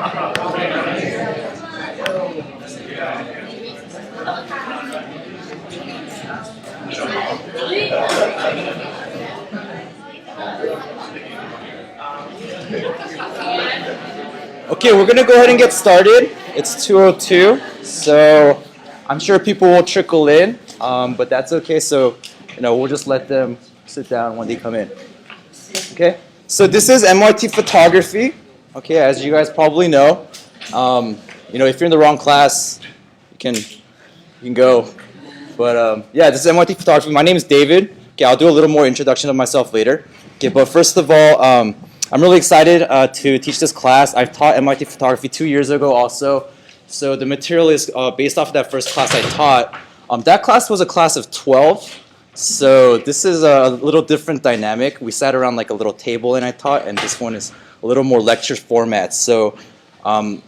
Okay, we're gonna go ahead and get started. It's 2:02, so I'm sure people will trickle in, but that's okay. So, we'll just let them sit down when they come in. Okay. So this is MYT Photography. Okay, as you guys probably know, if you're in the wrong class, you can go. But yeah, this is MYT Photography. My name is David. Okay, I'll do a little more introduction of myself later. Okay, but first of all, I'm really excited to teach this class. I've taught MYT Photography 2 years ago also. So the material is based off of that first class I taught. That class was a class of 12. So this is a little different dynamic. We sat around like a little table and I taught, and this one is a little more lecture format. So I'm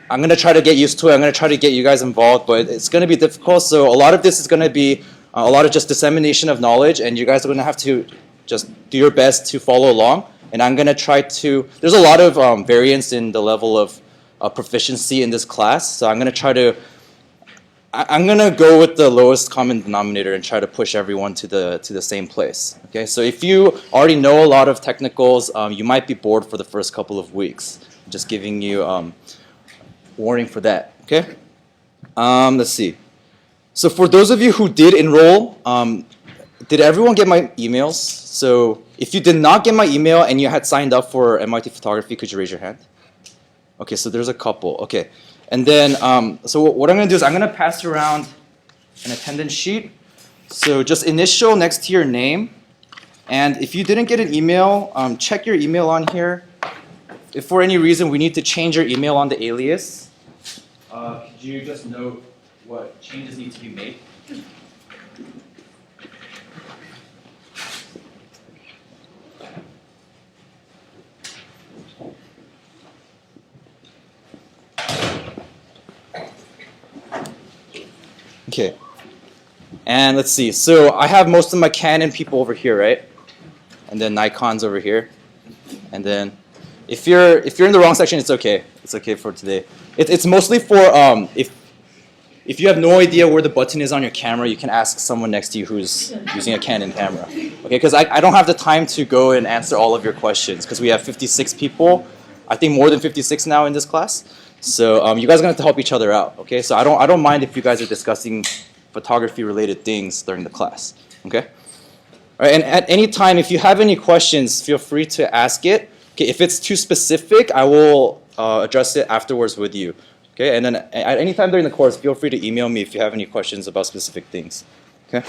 going to try to get used to it. I'm going to try to get you guys involved, but it's going to be difficult. So a lot of this is going to be a lot of just dissemination of knowledge, and you guys are going to have to just do your best to follow along. And I'm going to try to, there's a lot of variance in the level of proficiency in this class. So I'm going to go with the lowest common denominator and try to push everyone to the same place. Okay, so if you already know a lot of technicals, you might be bored for the first couple of weeks. I'm just giving you warning for that. Okay, let's see. So for those of you who did enroll, did everyone get my emails? So if you did not get my email and you had signed up for MYT Photography, could you raise your hand? Okay, so there's a couple. Okay. And then, so what I'm going to do is I'm going to pass around an attendance sheet. So just initial next to your name. And if you didn't get an email, check your email on here. If for any reason we need to change your email on the alias, could you just note what changes need to be made? Okay, and let's see. So I have most of my Canon people over here, right? And then Nikon's over here. And then if you're in the wrong section, it's okay. It's okay for today. It's mostly for if you have no idea where the button is on your camera, you can ask someone next to you who's using a Canon camera. Okay, because I don't have the time to go and answer all of your questions because we have 56 people. I think more than 56 now in this class. So you guys are going to have to help each other out, okay? So I don't mind if you guys are discussing photography-related things during the class, okay? All right, and at any time, if you have any questions, feel free to ask it. Okay, if it's too specific, I will address it afterwards with you, okay? And then at any time during the course, feel free to email me if you have any questions about specific things, okay?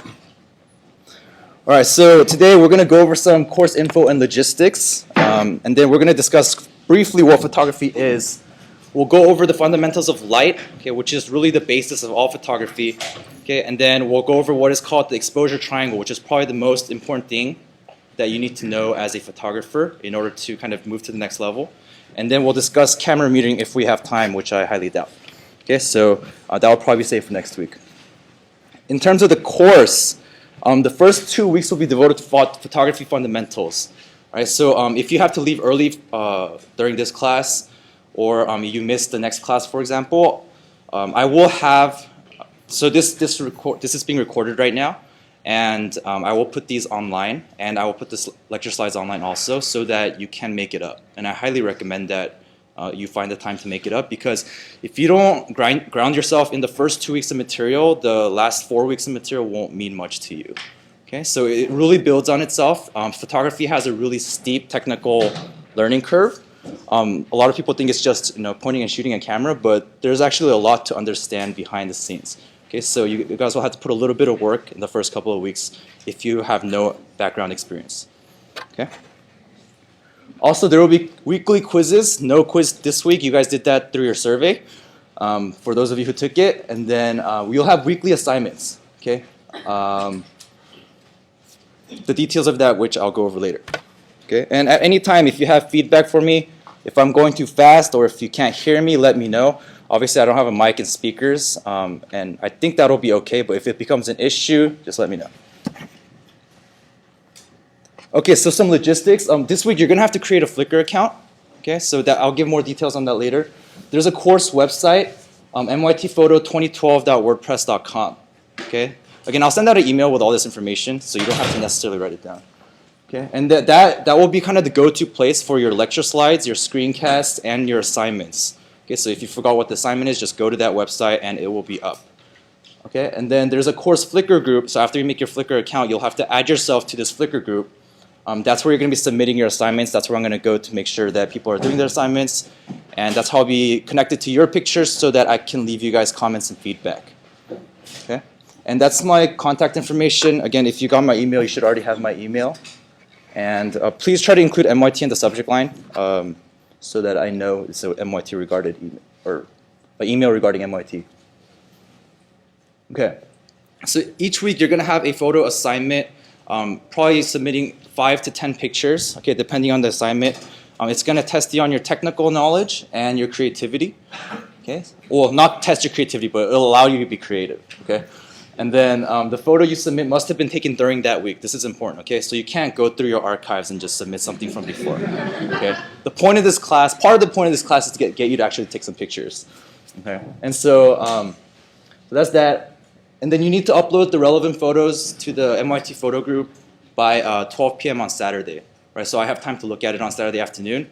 All right, so today we're going to go over some course info and logistics, and then we're going to discuss briefly what photography is. We'll go over the fundamentals of light, okay, which is really the basis of all photography. Okay, and then we'll go over what is called the exposure triangle, which is probably the most important thing that you need to know as a photographer in order to kind of move to the next level. And then we'll discuss camera metering if we have time, which I highly doubt. Okay, so that will probably be saved for next week. In terms of the course, the first 2 weeks will be devoted to photography fundamentals. All right, so if you have to leave early during this class, or you missed the next class, for example, I will have, so this is being recorded right now, and I will put these online, and I will put this lecture slides online also so that you can make it up. And I highly recommend that you find the time to make it up, because if you don't ground yourself in the first 2 weeks of material, the last 4 weeks of material won't mean much to you. Okay, so it really builds on itself. Photography has a really steep technical learning curve. A lot of people think it's just pointing and shooting a camera, but there's actually a lot to understand behind the scenes. Okay, so you guys will have to put a little bit of work in the first couple of weeks if you have no background experience. Okay. Also, there will be weekly quizzes. No quiz this week. You guys did that through your survey. For those of you who took it, and then we'll have weekly assignments. Okay. The details of that, which I'll go over later. Okay. And at any time, if you have feedback for me, if I'm going too fast or if you can't hear me, let me know. Obviously, I don't have a mic and speakers, and I think that'll be okay, but if it becomes an issue, just let me know. Okay, so some logistics. This week, you're going to have to create a Flickr account. Okay, so that I'll give more details on that later. there's a course website, mytphoto2012.wordpress.com. Okay. Again, I'll send out an email with all this information, so you don't have to necessarily write it down. Okay, and that will be kind of the go-to place for your lecture slides, your screencasts, and your assignments. Okay, so if you forgot what the assignment is, just go to that website and it will be up. Okay, and then there's a course Flickr group. So after you make your Flickr account, you'll have to add yourself to this Flickr group. That's where you're going to be submitting your assignments. That's where I'm going to go to make sure that people are doing their assignments. And that's how I'll be connected to your pictures so that I can leave you guys comments and feedback. Okay, and that's my contact information. Again, if you got my email, you should already have my email. And please try to include MYT in the subject line so that I know it's an MYT regarded email, or an email regarding MYT. Okay, so each week you're going to have a photo assignment, probably submitting 5 to 10 pictures, okay, depending on the assignment. It's going to test you on your technical knowledge and your creativity. Okay, well, not test your creativity, but it'll allow you to be creative. Okay. And then the photo you submit must have been taken during that week. This is important, okay? So you can't go through your archives and just submit something from before, okay? The point of this class, part of the point of this class is to get you to actually take some pictures, okay? And so that's that. And then you need to upload the relevant photos to the MYT Photo group by 12 p.m. on Saturday, right? So I have time to look at it on Saturday afternoon,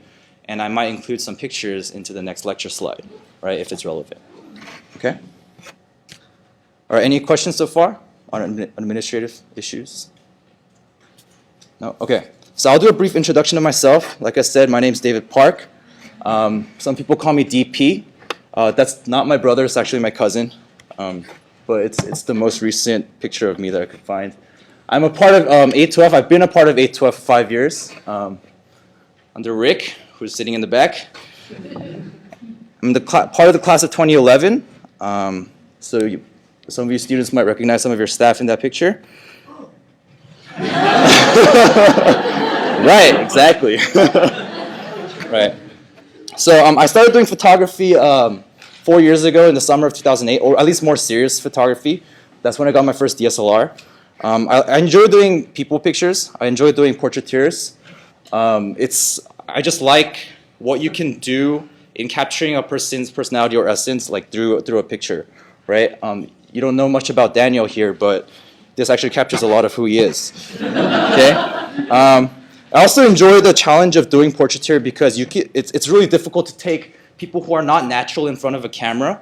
and I might include some pictures into the next lecture slide, right, if it's relevant, okay? All right, any questions so far on administrative issues? No? Okay. So I'll do a brief introduction of myself. Like I said, my name's David Park. Some people call me DP. That's not my brother, it's actually my cousin. But it's the most recent picture of me that I could find. I'm a part of 812. I've been a part of 812 for 5 years under Rick, who's sitting in the back. I'm part of the class of 2011. Some of you students might recognize some of your staff in that picture. Right, exactly. Right. So I started doing photography 4 years ago in the summer of 2008, or at least more serious photography. That's when I got my first DSLR. I enjoy doing people pictures. I enjoy doing portraitures. I just like what you can do in capturing a person's personality or essence, like through a picture, right? You don't know much about Daniel here, but this actually captures a lot of who he is. Okay. I also enjoy the challenge of doing portraiture because it's really difficult to take people who are not natural in front of a camera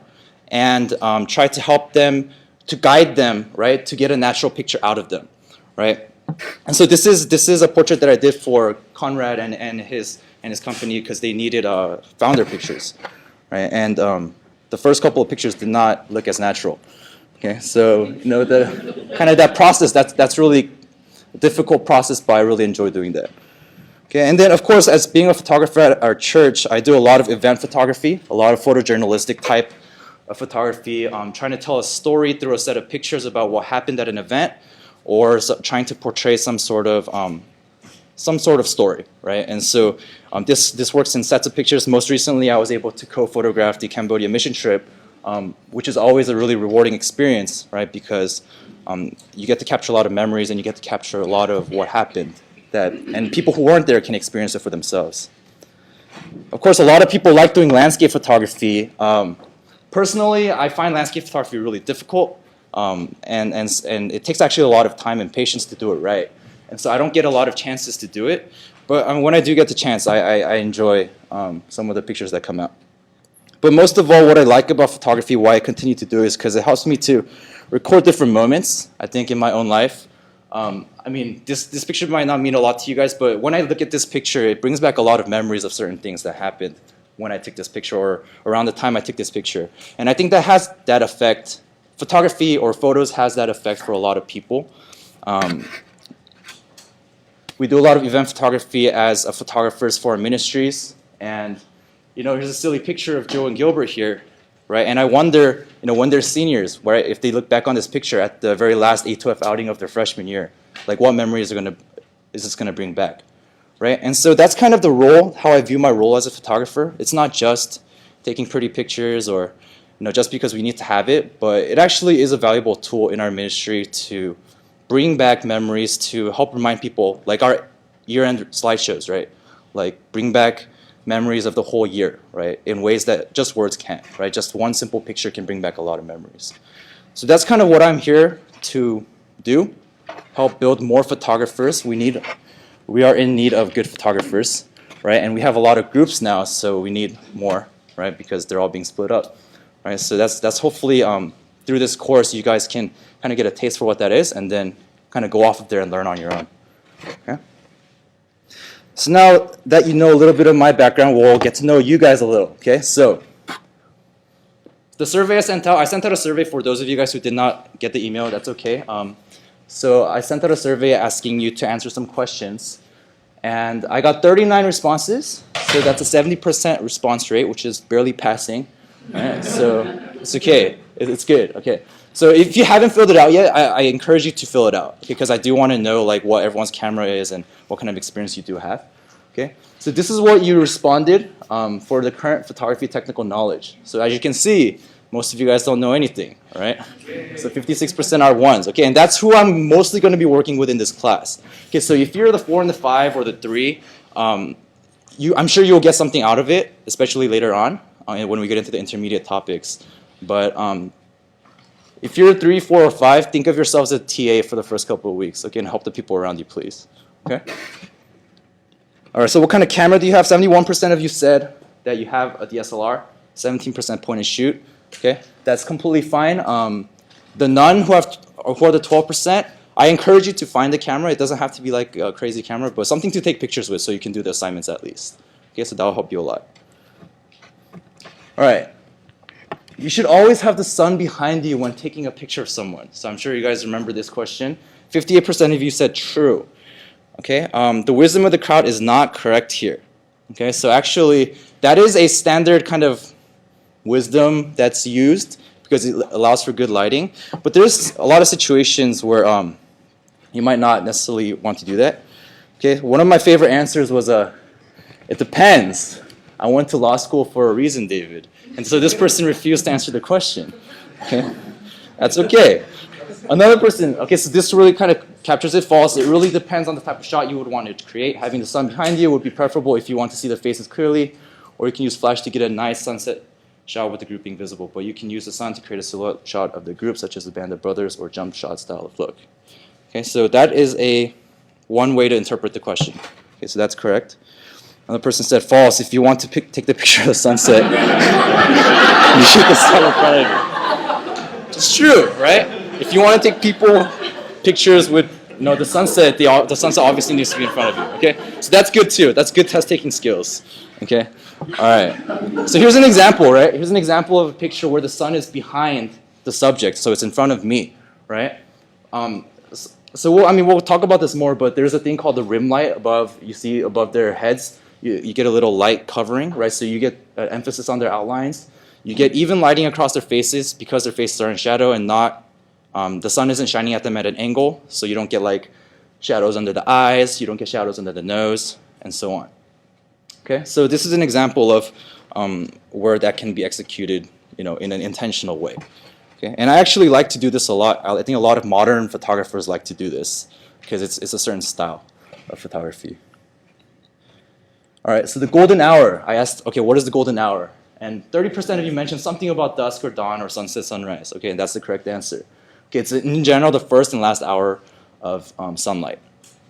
and try to help them, to guide them, right, to get a natural picture out of them, right? And so this is a portrait that I did for Conrad and his company because they needed founder pictures, right? And the first couple of pictures did not look as natural. Okay, so the kind of that process, that's really a difficult process, but I really enjoy doing that. Okay, and then of course, as being a photographer at our church, I do a lot of event photography, a lot of photojournalistic type of photography, trying to tell a story through a set of pictures about what happened at an event, or trying to portray some sort of story, right? And so this works in sets of pictures. Most recently, I was able to co-photograph the Cambodia mission trip, which is always a really rewarding experience, right? Because you get to capture a lot of memories and you get to capture a lot of what happened, and people who weren't there can experience it for themselves. Of course, a lot of people like doing landscape photography. Personally, I find landscape photography really difficult, and it takes actually a lot of time and patience to do it right. And so I don't get a lot of chances to do it, but when I do get the chance, I enjoy some of the pictures that come out. But most of all, what I like about photography, why I continue to do it, is because it helps me to record different moments, I think, in my own life. I mean, this picture might not mean a lot to you guys, but when I look at this picture, it brings back a lot of memories of certain things that happened when I took this picture or around the time I took this picture. And I think that has that effect. Photography or photos has that effect for a lot of people. We do a lot of event photography as photographers for our ministries. And, here's a silly picture of Joe and Gilbert here, right? And I wonder, when they're seniors, right, if they look back on this picture at the very last 812 outing of their freshman year, like what memories is this going to bring back, right? And so that's kind of the role, how I view my role as a photographer. It's not just taking pretty pictures or, just because we need to have it, but it actually is a valuable tool in our ministry to bring back memories, to help remind people, like our year-end slideshows, right? Like bring back memories of the whole year, right? In ways that just words can't, right? Just one simple picture can bring back a lot of memories. So that's kind of what I'm here to do, help build more photographers. We are in need of good photographers, right? And we have a lot of groups now, so we need more, right? Because they're all being split up, right? So that's hopefully through this course, you guys can kind of get a taste for what that is, and then kind of go off of there and learn on your own. Okay? So now that you know a little bit of my background, we'll get to know you guys a little. Okay? So the survey I sent out a survey for those of you guys who did not get the email. That's okay. So I sent out a survey asking you to answer some questions. And I got 39 responses. So that's a 70% response rate, which is barely passing. Right? So it's okay. It's good. Okay. So if you haven't filled it out yet, I encourage you to fill it out, because I do want to know like what everyone's camera is and what kind of experience you do have. Okay. So this is what you responded for the current photography technical knowledge. So as you can see, most of you guys don't know anything, all right? So 56% are ones, okay? And that's who I'm mostly going to be working with in this class. Okay, so if you're the 4 and the 5 or the 3, I'm sure you'll get something out of it, especially later on when we get into the intermediate topics. But if you're 3, 4, or 5, think of yourselves as a TA for the first couple of weeks, okay? And help the people around you, please, okay? All right, so what kind of camera do you have? 71% of you said that you have a DSLR, 17% point and shoot. Okay, that's completely fine. The none who are the 12%, I encourage you to find the camera. It doesn't have to be like a crazy camera, but something to take pictures with so you can do the assignments at least. Okay, so that will help you a lot. All right. You should always have the sun behind you when taking a picture of someone. So I'm sure you guys remember this question. 58% of you said true. Okay, the wisdom of the crowd is not correct here. Okay, so actually that is a standard kind of wisdom that's used because it allows for good lighting. But there's a lot of situations where you might not necessarily want to do that. Okay, one of my favorite answers was it depends. I went to law school for a reason, David. And so this person refused to answer the question. Okay, that's okay. Another person, okay, so this really kind of captures it false. It really depends on the type of shot you would want to create. Having the sun behind you would be preferable if you want to see their faces clearly, or you can use flash to get a nice sunset shot with the group being visible, but you can use the sun to create a silhouette shot of the group, such as the Band of Brothers or jump shot style of look. Okay, so that is one way to interpret the question. Okay, so that's correct. Another person said false. If you want to take the picture of the sunset, you shoot the sun in front of you. It's true, right? If you want to take pictures with the sunset, the sunset obviously needs to be in front of you. Okay, so that's good too. That's good test taking skills. Okay. All right. So here's an example, right? Here's an example of a picture where the sun is behind the subject, so it's in front of me, right? So we'll talk about this more, but there's a thing called the rim light above. You see above their heads, you get a little light covering, right? So you get emphasis on their outlines. You get even lighting across their faces because their faces are in shadow and not. The sun isn't shining at them at an angle, so you don't get like shadows under the eyes. You don't get shadows under the nose, and so on. Okay, so this is an example of where that can be executed, in an intentional way. Okay, and I actually like to do this a lot. I think a lot of modern photographers like to do this because it's a certain style of photography. All right, so the golden hour. I asked, okay, what is the golden hour? And 30% of you mentioned something about dusk or dawn or sunset, sunrise. Okay, and that's the correct answer. Okay, it's in general the first and last hour of sunlight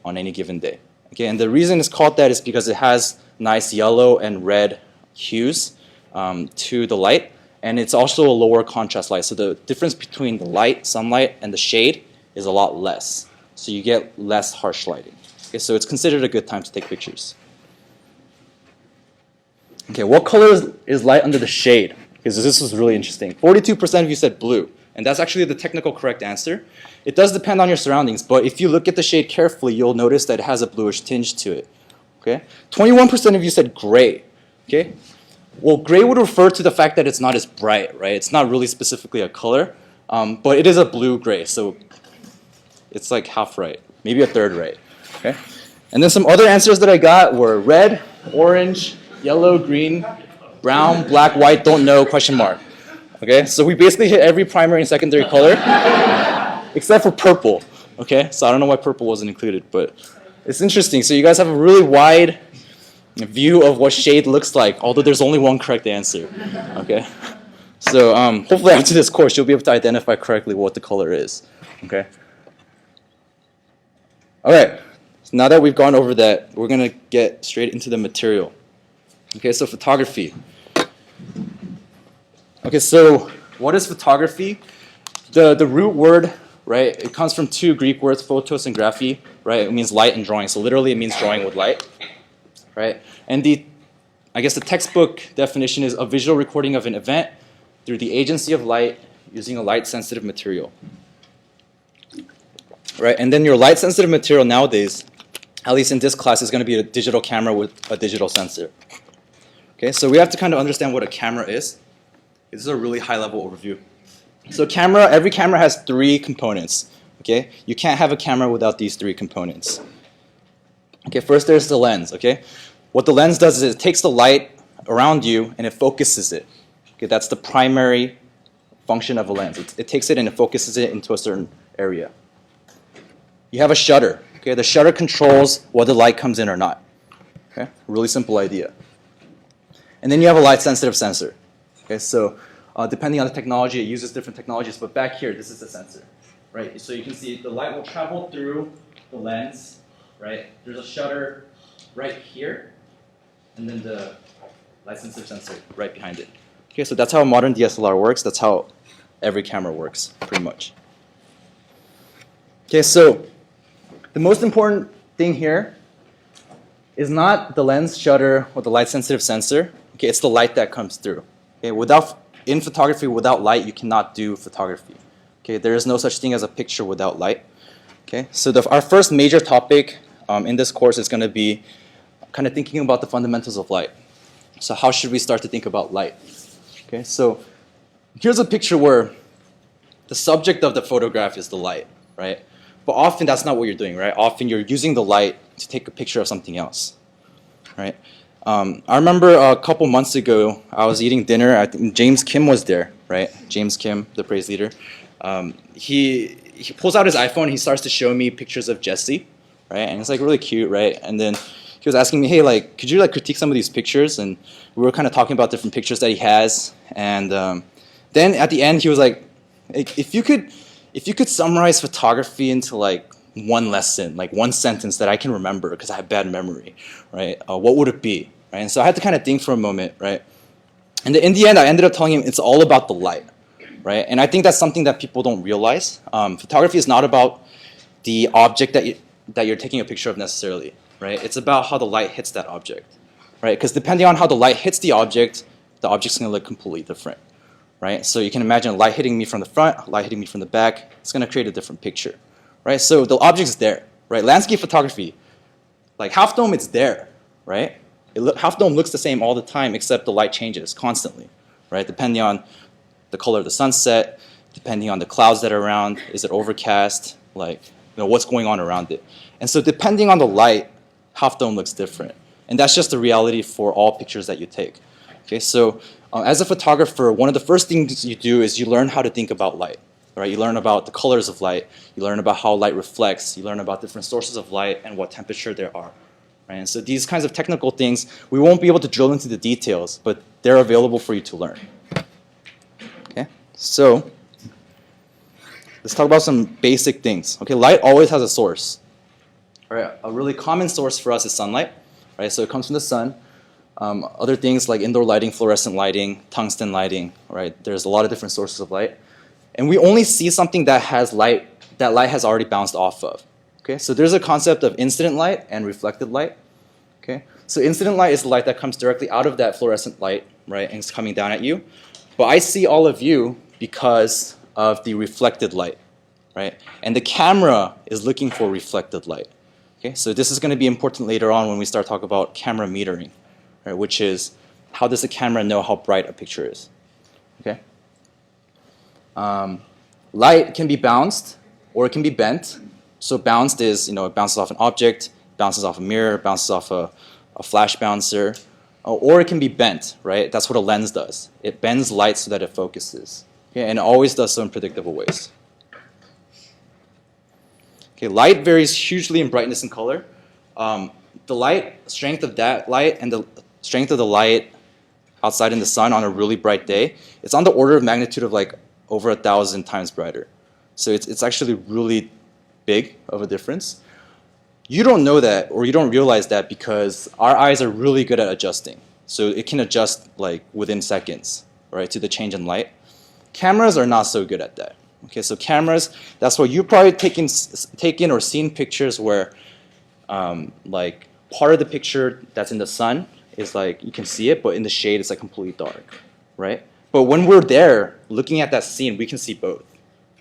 on any given day. Okay, and the reason it's called that is because it has nice yellow and red hues to the light, and it's also a lower contrast light. So the difference between the light, sunlight, and the shade is a lot less. So you get less harsh lighting. Okay, so it's considered a good time to take pictures. Okay, what color is light under the shade? Because this is really interesting. 42% of you said blue, and that's actually the technical correct answer. It does depend on your surroundings, but if you look at the shade carefully, you'll notice that it has a bluish tinge to it. Okay, 21% of you said gray. Okay, well, gray would refer to the fact that it's not as bright, right? It's not really specifically a color, but it is a blue-gray, so it's like half right, maybe a third right. Okay, and then some other answers that I got were red, orange, yellow, green, brown, black, white, don't know, question mark. Okay, so we basically hit every primary and secondary color except for purple. Okay, so I don't know why purple wasn't included, but it's interesting. So you guys have a really wide view of what shade looks like, although there's only one correct answer. Okay, so hopefully after this course you'll be able to identify correctly what the color is. Okay. All right. So now that we've gone over that, we're gonna get straight into the material. Okay, so photography. Okay, so what is photography? The root word, right? It comes from two Greek words, photos and graphy, right? It means light and drawing. So literally, it means drawing with light, right? And I guess the textbook definition is a visual recording of an event through the agency of light using a light-sensitive material, right? And then your light-sensitive material nowadays, at least in this class, is going to be a digital camera with a digital sensor. Okay, so we have to kind of understand what a camera is. This is a really high-level overview. So every camera has three components. Okay, you can't have a camera without these three components. Okay, first there's the lens. Okay, what the lens does is it takes the light around you and it focuses it. Okay, that's the primary function of a lens. It takes it and it focuses it into a certain area. You have a shutter. Okay, the shutter controls whether light comes in or not. Okay, really simple idea. And then you have a light-sensitive sensor. Okay, so depending on the technology, it uses different technologies. But back here, this is the sensor, right? So you can see the light will travel through the lens, right? There's a shutter right here, and then the light-sensitive sensor right behind it. Okay, so that's how a modern DSLR works. That's how every camera works, pretty much. Okay, so the most important thing here is not the lens, shutter, or the light-sensitive sensor. Okay, it's the light that comes through. Okay, in photography, without light, you cannot do photography. Okay, there is no such thing as a picture without light. Okay, so our first major topic in this course is going to be kind of thinking about the fundamentals of light. So how should we start to think about light? Okay, so here's a picture where the subject of the photograph is the light, right? But often that's not what you're doing, right? Often you're using the light to take a picture of something else, right? I remember a couple months ago, I was eating dinner. I think James Kim was there, right? James Kim, the praise leader. He pulls out his iPhone. He starts to show me pictures of Jesse, right? And it's like really cute, right? And then he was asking me, hey, like, could you like critique some of these pictures? And we were kind of talking about different pictures that he has. And then at the end, he was like, if you could summarize photography into like one lesson, like one sentence that I can remember because I have bad memory, right? What would it be, right? And so I had to kind of think for a moment, right? And in the end, I ended up telling him it's all about the light, right? And I think that's something that people don't realize. Photography is not about the object that you're taking a picture of necessarily, right? It's about how the light hits that object, right? Because depending on how the light hits the object's going to look completely different, right? So you can imagine light hitting me from the front, light hitting me from the back. It's going to create a different picture. Right, so the object's there, right? Landscape photography, like Half Dome, it's there, right? Half Dome looks the same all the time, except the light changes constantly, right? Depending on the color of the sunset, depending on the clouds that are around, is it overcast, like, what's going on around it. And so depending on the light, Half Dome looks different. And that's just the reality for all pictures that you take. Okay, so as a photographer, one of the first things you do is you learn how to think about light. Right, you learn about the colors of light, you learn about how light reflects, you learn about different sources of light and what temperature there are. Right? And so these kinds of technical things, we won't be able to drill into the details, but they're available for you to learn. Okay, so let's talk about some basic things. Okay, light always has a source. All right, a really common source for us is sunlight. Right, so it comes from the sun. Other things like indoor lighting, fluorescent lighting, tungsten lighting. Right, there's a lot of different sources of light. And we only see something that has light, that light has already bounced off of. Okay, so there's a concept of incident light and reflected light. Okay, so incident light is the light that comes directly out of that fluorescent light, right, and it's coming down at you. But I see all of you because of the reflected light, right? And the camera is looking for reflected light. Okay, so this is going to be important later on when we start talking about camera metering, right, which is how does the camera know how bright a picture is? Okay. Light can be bounced or it can be bent. So bounced is, it bounces off an object, bounces off a mirror, bounces off a flash bouncer, or it can be bent, right? That's what a lens does. It bends light so that it focuses. Okay, and it always does so in predictable ways. Okay, light varies hugely in brightness and color. The the light, strength of that light and the strength of the light outside in the sun on a really bright day, it's on the order of magnitude of like over 1,000 times brighter. So it's actually really big of a difference. You don't know that, or you don't realize that, because our eyes are really good at adjusting. So it can adjust like within seconds, right, to the change in light. Cameras are not so good at that. Okay, so cameras, that's why you've probably taken or seen pictures where like part of the picture that's in the sun is like, you can see it, but in the shade it's like completely dark, right? But when we're there looking at that scene, we can see both,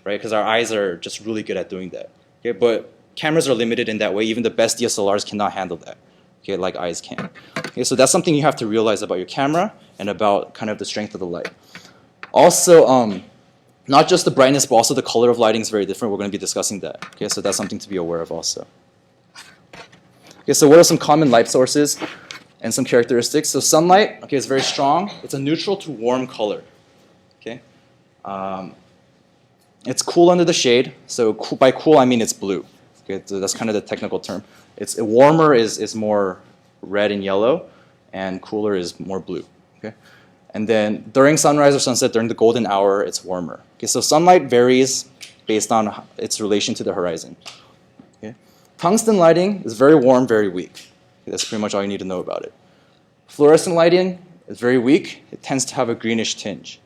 right? Because our eyes are just really good at doing that. Okay, but cameras are limited in that way. Even the best DSLRs cannot handle that, okay, like eyes can. Okay, so that's something you have to realize about your camera and about kind of the strength of the light. Also, not just the brightness, but also the color of lighting is very different. We're going to be discussing that. Okay, so that's something to be aware of also. Okay, so what are some common light sources and some characteristics? So sunlight, okay, is very strong. It's a neutral to warm color. Okay, it's cool under the shade. So by cool, I mean it's blue. Okay, so that's kind of the technical term. It's warmer is more red and yellow, and cooler is more blue. Okay, and then during sunrise or sunset, during the golden hour, it's warmer. Okay, so sunlight varies based on its relation to the horizon. Okay, tungsten lighting is very warm, very weak. Okay, that's pretty much all you need to know about it. Fluorescent lighting is very weak. It tends to have a greenish tinge.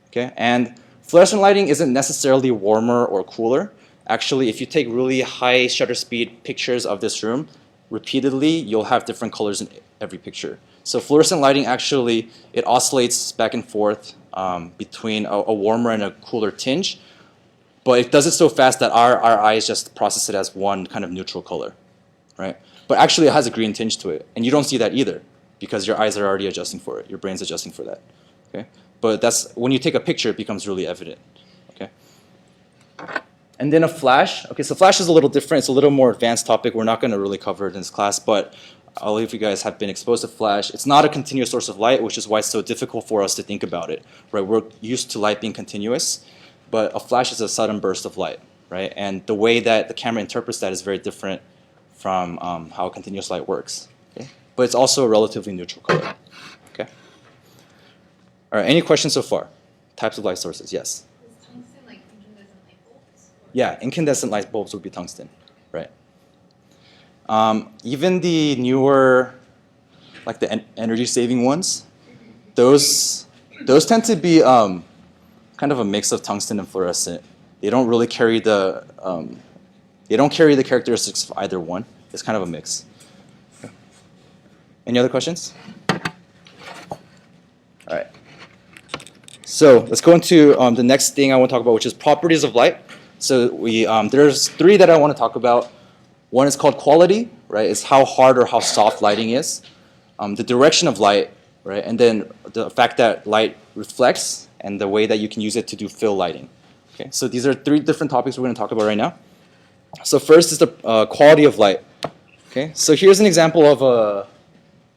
Okay, and fluorescent lighting isn't necessarily warmer or cooler. Actually, if you take really high shutter speed pictures of this room repeatedly, you'll have different colors in every picture. So fluorescent lighting actually, it oscillates back and forth between a warmer and a cooler tinge, but it does it so fast that our eyes just process it as one kind of neutral color, right? But actually it has a green tinge to it, and you don't see that either because your eyes are already adjusting for it. Your brain's adjusting for that, okay? But that's, when you take a picture, it becomes really evident, okay? And then a flash. Okay, so flash is a little different. It's a little more advanced topic. We're not going to really cover it in this class, but all of you guys have been exposed to flash. It's not a continuous source of light, which is why it's so difficult for us to think about it, right? We're used to light being continuous, but a flash is a sudden burst of light, right? And the way that the camera interprets that is very different from how continuous light works, okay? But it's also a relatively neutral color, okay? All right, any questions so far? Types of light sources, yes? Is tungsten like incandescent light bulbs? Yeah, incandescent light bulbs would be tungsten, right? Even the newer, like the energy-saving ones, those tend to be kind of a mix of tungsten and fluorescent. They don't really carry the characteristics of either one. It's kind of a mix. Okay. Any other questions? All right. So let's go into the next thing I want to talk about, which is properties of light. So there's three that I want to talk about. One is called quality, right? It's how hard or how soft lighting is. The direction of light, right? And then the fact that light reflects and the way that you can use it to do fill lighting. Okay, so these are three different topics we're going to talk about right now. So first is the quality of light. Okay, so here's an example of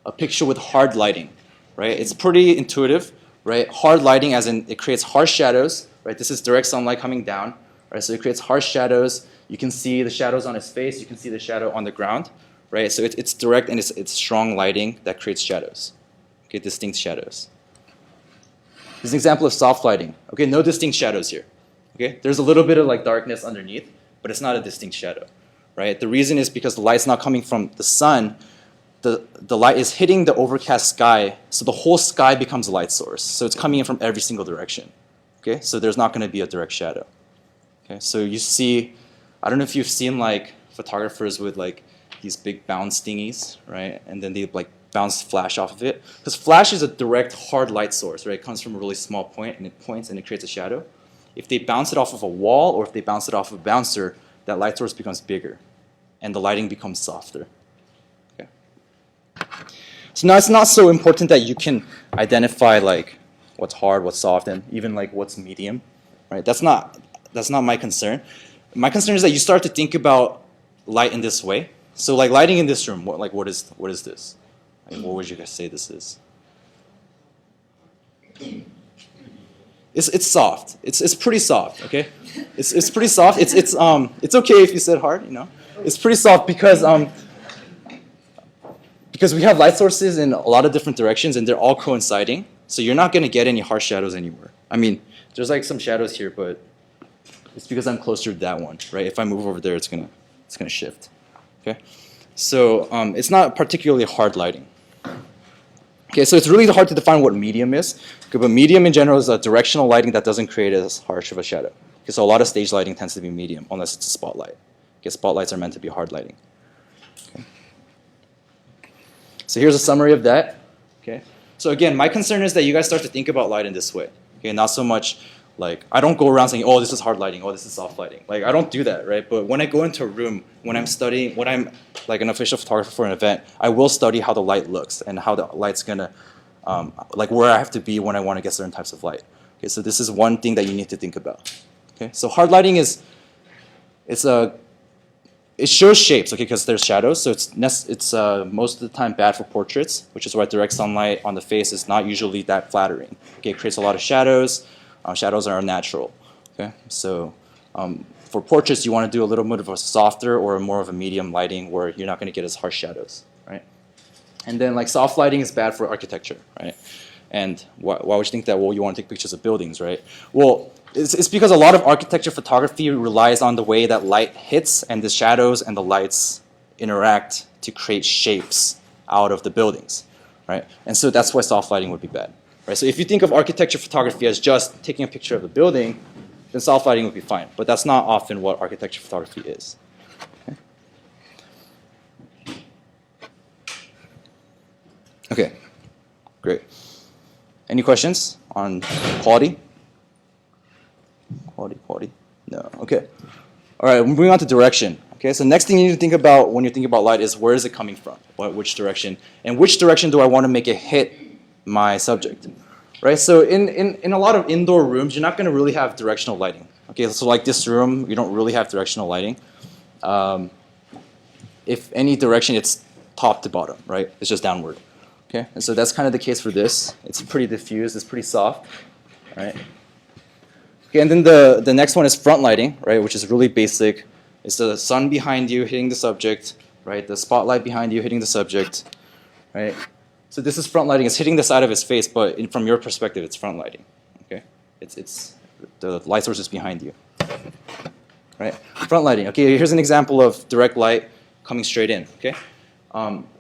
a picture with hard lighting, right? It's pretty intuitive, right? Hard lighting as in it creates harsh shadows, right? This is direct sunlight coming down, right? So it creates harsh shadows. You can see the shadows on his face. You can see the shadow on the ground, right? So it's direct and it's strong lighting that creates shadows, okay, distinct shadows. This is an example of soft lighting. Okay, no distinct shadows here. Okay, there's a little bit of like darkness underneath, but it's not a distinct shadow, right? The reason is because the light's not coming from the sun. The light is hitting the overcast sky, so the whole sky becomes a light source. So it's coming in from every single direction. Okay, so there's not going to be a direct shadow. Okay, so you see, I don't know if you've seen like photographers with like these big bounce thingies, right? And then they like bounce flash off of it. Because flash is a direct hard light source, right? It comes from a really small point and it points and it creates a shadow. If they bounce it off of a wall or if they bounce it off of a bouncer, that light source becomes bigger and the lighting becomes softer. Okay. So now it's not so important that you can identify like what's hard, what's soft, and even like what's medium, right? That's not my concern. My concern is that you start to think about light in this way. So like lighting in this room, what is this? Like, what would you guys say this is? It's soft. It's pretty soft. Okay, it's pretty soft. It's okay if you said hard. You know, it's pretty soft because because we have light sources in a lot of different directions and they're all coinciding, so you're not going to get any harsh shadows anywhere. I mean, there's like some shadows here, but it's because I'm closer to that one, right? If I move over there, it's gonna shift. Okay, so it's not particularly hard lighting. Okay, so it's really hard to define what medium is. Okay, but medium in general is a directional lighting that doesn't create as harsh of a shadow. Okay, so a lot of stage lighting tends to be medium, unless it's a spotlight. Okay, spotlights are meant to be hard lighting. Okay. So here's a summary of that. Okay, so again, my concern is that you guys start to think about light in this way. Okay, not so much like, I don't go around saying, oh, this is hard lighting, oh, this is soft lighting. Like, I don't do that, right? But when I go into a room, when I'm studying, when I'm like an official photographer for an event, I will study how the light looks and how the light's gonna, like where I have to be when I want to get certain types of light. Okay, so this is one thing that you need to think about. Okay, so hard lighting is, it shows shapes, okay, because there's shadows, so it's most of the time bad for portraits, which is why direct sunlight on the face is not usually that flattering. Okay, it creates a lot of shadows. Shadows are unnatural. Okay, so for portraits, you want to do a little bit of a softer or more of a medium lighting where you're not going to get as harsh shadows, right? And then like soft lighting is bad for architecture, right? And why would you think that? Well, you want to take pictures of buildings, right? Well, it's because a lot of architecture photography relies on the way that light hits and the shadows and the lights interact to create shapes out of the buildings, right? And so that's why soft lighting would be bad. Right, so if you think of architecture photography as just taking a picture of the building, then soft lighting would be fine. But that's not often what architecture photography is. Okay, great. Any questions on quality? Quality? No, okay. All right, moving on to direction. Okay, so next thing you need to think about when you're thinking about light is where is it coming from? Which direction? And which direction do I want to make it hit my subject, right? So in a lot of indoor rooms, you're not going to really have directional lighting. Okay, so like this room, you don't really have directional lighting. If any direction, it's top to bottom, right? It's just downward. Okay, and so that's kind of the case for this. It's pretty diffused. It's pretty soft, right? Okay, and then the next one is front lighting, right? Which is really basic. It's the sun behind you hitting the subject, right? The spotlight behind you hitting the subject, right? So this is front lighting. It's hitting the side of his face, but from your perspective, it's front lighting. Okay, it's the light source is behind you, right? Front lighting. Okay, here's an example of direct light coming straight in. Okay,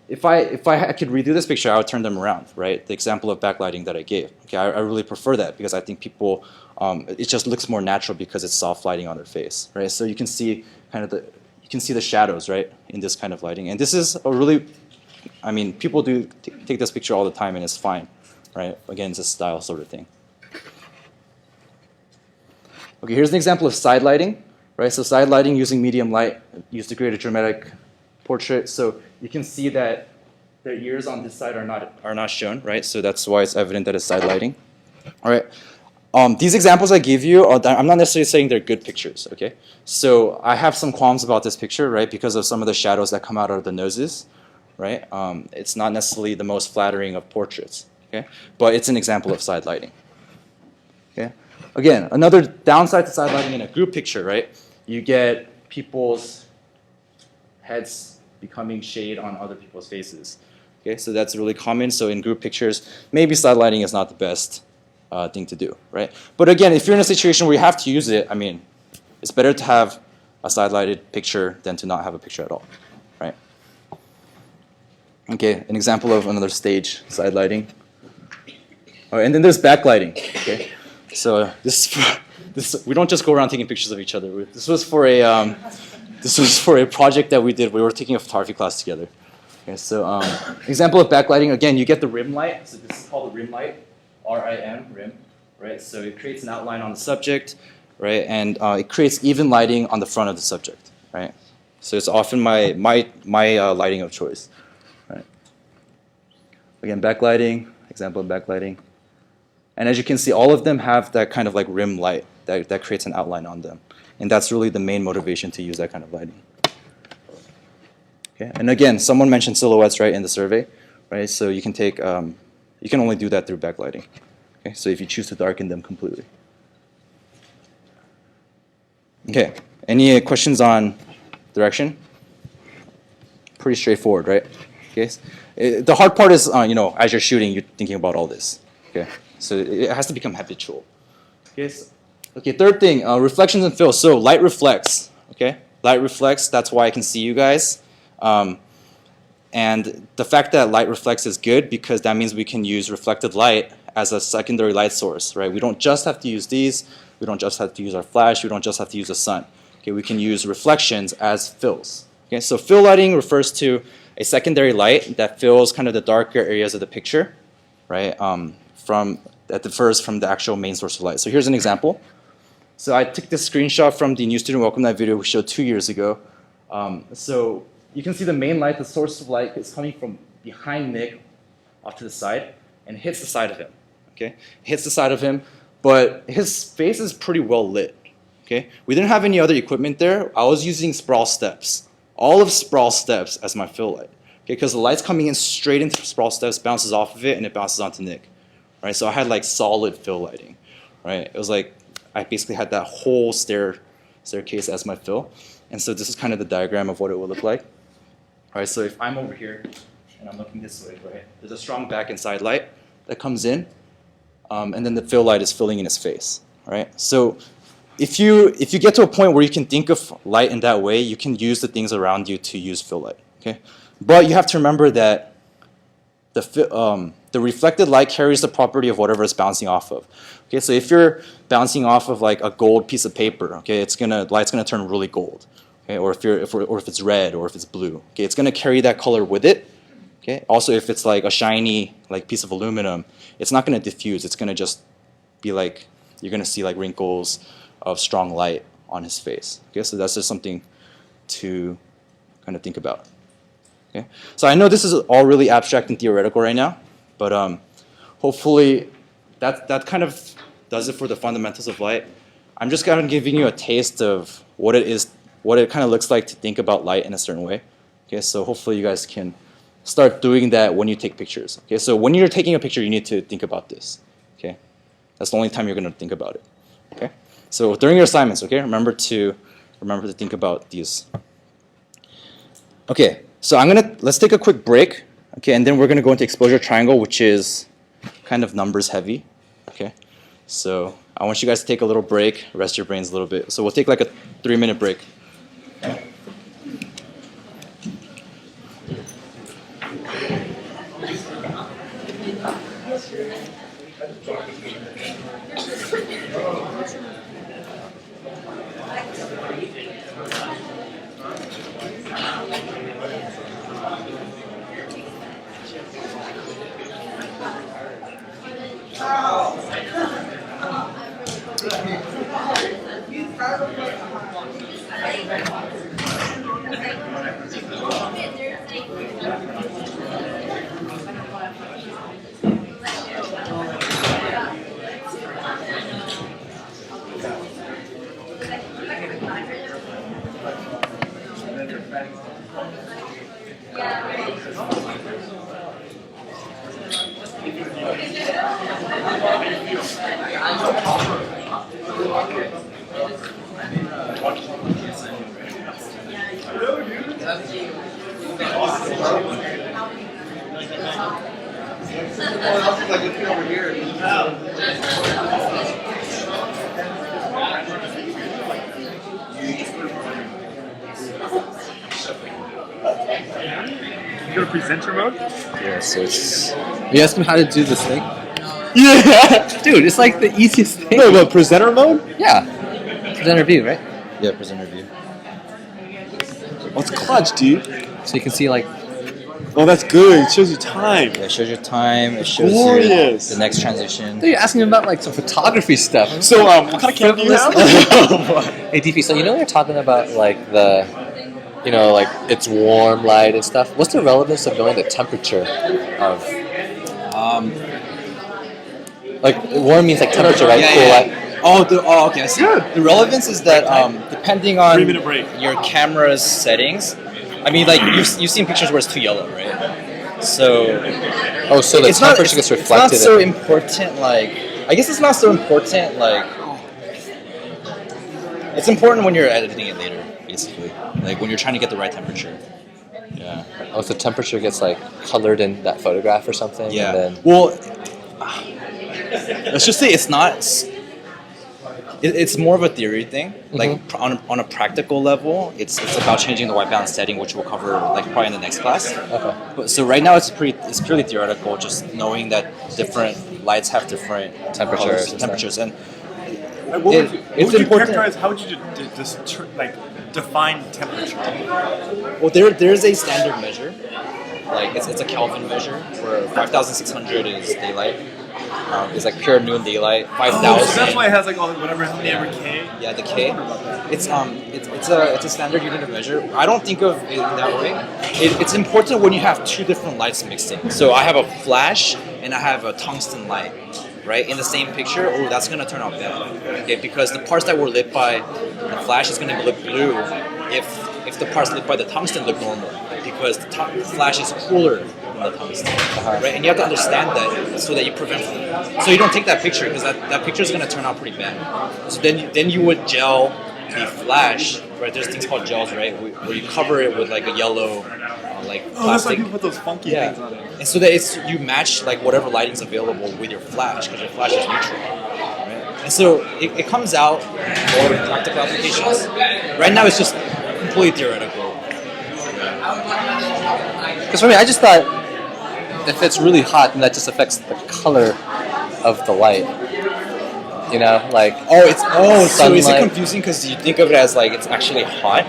if I could redo this picture, I would turn them around, right? The example of backlighting that I gave. Okay, I really prefer that because I think people, it just looks more natural because it's soft lighting on their face, right? So you can see kind of the shadows, right, in this kind of lighting, and this is a really, I mean, people do take this picture all the time, and it's fine, right? Again, it's a style sort of thing. Okay, here's an example of side lighting, right? So side lighting using medium light used to create a dramatic portrait. So you can see that their ears on this side are not shown, right? So that's why it's evident that it's side lighting. All right. These examples I give you, I'm not necessarily saying they're good pictures, okay? So I have some qualms about this picture, right? Because of some of the shadows that come out of the noses. Right? It's not necessarily the most flattering of portraits, okay? But it's an example of side lighting. Okay? Again, another downside to side lighting in a group picture, right? You get people's heads becoming shade on other people's faces. Okay, so that's really common. So in group pictures, maybe side lighting is not the best thing to do, right? But again, if you're in a situation where you have to use it, I mean, it's better to have a side lighted picture than to not have a picture at all, right? Okay, an example of another stage, side lighting. All right, and then there's backlighting. Okay, so we don't just go around taking pictures of each other. This was for a project that we did. We were taking a photography class together. Okay, so example of backlighting. Again, you get the rim light. So this is called the rim light, R-I-M, rim. Right. So it creates an outline on the subject, right, and it creates even lighting on the front of the subject. Right. So it's often my lighting of choice. Again, backlighting, example of backlighting. And as you can see, all of them have that kind of like rim light that creates an outline on them. And that's really the main motivation to use that kind of lighting. Okay. And again, someone mentioned silhouettes, right, in the survey, right? So you can take, you can only do that through backlighting. Okay. So if you choose to darken them completely. Okay. Any questions on direction? Pretty straightforward, right? Okay, the hard part is you know, as you're shooting, you're thinking about all this. Okay, so it has to become habitual. Okay, okay. Third thing, reflections and fills. So light reflects. Okay, light reflects. That's why I can see you guys. And the fact that light reflects is good because that means we can use reflected light as a secondary light source, right? We don't just have to use these. We don't just have to use our flash. We don't just have to use the sun. Okay, we can use reflections as fills. Okay, so fill lighting refers to a secondary light that fills kind of the darker areas of the picture, right? That differs from the actual main source of light. So here's an example. So I took this screenshot from the new student welcome night video we showed 2 years ago. So you can see the main light, the source of light, is coming from behind Nick off to the side and hits the side of him. Okay, hits the side of him, but his face is pretty well lit. Okay, we didn't have any other equipment there. I was using sprawl steps, all of sprawl steps as my fill light. Okay, because the light's coming in straight into sprawl steps, bounces off of it, and it bounces onto Nick. Right, so I had like solid fill lighting. Right, it was like I basically had that whole staircase as my fill, and so this is kind of the diagram of what it would look like. All right, so if I'm over here and I'm looking this way, right, there's a strong back and side light that comes in, and then the fill light is filling in his face. All right, so if you get to a point where you can think of light in that way, you can use the things around you to use fill light. Okay, but you have to remember that the reflected light carries the property of whatever it's bouncing off of. Okay, so if you're bouncing off of like a gold piece of paper, okay, light's gonna turn really gold. Okay, or if it's red or if it's blue, okay, it's gonna carry that color with it. Okay, also if it's like a shiny like piece of aluminum, it's not gonna diffuse. It's gonna just be like you're gonna see like wrinkles of strong light on his face. Okay, so that's just something to kind of think about. Okay, so I know this is all really abstract and theoretical right now, but hopefully that kind of does it for the fundamentals of light. I'm just kind of giving you a taste of what it is, what it kind of looks like to think about light in a certain way. Okay, so hopefully you guys can start doing that when you take pictures. Okay, so when you're taking a picture, you need to think about this. Okay, that's the only time you're going to think about it. Okay, so during your assignments, okay, remember to think about these. Okay, so let's take a quick break. Okay, and then we're going to go into exposure triangle, which is kind of numbers heavy. Okay, so I want you guys to take a little break, rest your brains a little bit. So we'll take like a 3-minute break. You go to presenter mode? Yeah, so it's... You asked him how to do this thing? Yeah! Dude, it's like the easiest thing. No, but presenter mode? Yeah. Presenter view, right? Yeah, presenter view. What's clutch, dude? So you can see like... Oh, that's good. It shows you time. Yeah, it shows your time. It shows Glorious. you the next transition. Dude, you're asking him about like some photography stuff. So, what kind of camera do you have? Hey, DP, so you know you're talking about like the... You know, like it's warm light and stuff. What's the relevance of knowing the temperature of... Like, warm means like temperature, right? Yeah, cool yeah. light. Oh, okay. I see. Good. The relevance is that depending on 3-minute break. your camera's settings, I mean, like you've seen pictures where it's too yellow, right? So Oh, so the temperature gets reflected. It's not so important. Like, I guess it's not so important. Like, it's important when you're editing it later, basically. Like when you're trying to get the right temperature. Yeah. Oh, so temperature gets like colored in that photograph or something. Yeah. And then, Well, let's just say it's not. It's more of a theory thing. Like on a practical level, it's about changing the white balance setting, which we'll cover like probably in the next class. okay. But, so right now it's purely theoretical, just knowing that different lights have different temperatures, and it's important. How would you define temperature? Well, there's a standard measure, like it's a Kelvin measure, where 5,600 is daylight. It's like pure noon daylight. 5,000. So that's why it has like all whatever how many every K. Yeah, the K. It's a standard unit of measure. I don't think of it in that way. It's important when you have two different lights mixing. So I have a flash and I have a tungsten light, right, in the same picture. Oh, that's gonna turn out bad. Okay, because the parts that were lit by the flash is gonna look blue if the parts lit by the tungsten look normal, because the flash is cooler than the tungsten, right? And you have to understand that so that you prevent, so you don't take that picture, because that picture is gonna turn out pretty bad. So then you would gel the flash, right? There's things called gels, right, where you cover it with like a yellow like Oh, that's why plastic. people put those funky things on it. And so that you match like whatever lighting's available with your flash, because your flash is neutral. Right? And so it comes out more in practical applications. Right now it's just completely theoretical. Because for me, I just thought if it's really hot, then that just affects the color of the light. You know, like So is it sunlight. confusing because you think of it as like it's actually hot?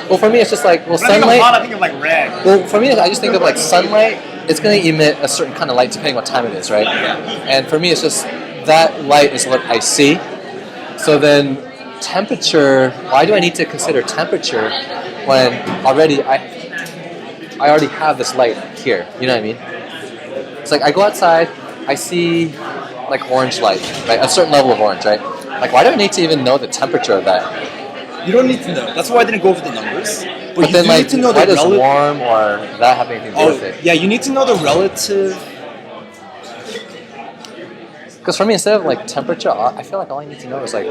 Well, for me, it's just like When I think sunlight. of hot, I think of like red. Well, for me, I just think of like sunlight. It's going to emit a certain kind of light depending what time it is, right? Yeah. And for me, it's just that light is what I see. So then, temperature. Why do I need to consider temperature when already I already have this light here? You know what I mean? It's like I go outside, I see like orange light, right? A certain level of orange, right? Like, why do I need to even know the temperature of that? You don't need to know. That's why I didn't go over the numbers. But you then, do like, need to know why the does warm or that have anything to do with it? yeah, you need to know the relative. Because for me, instead of like temperature, I feel like all I need to know is like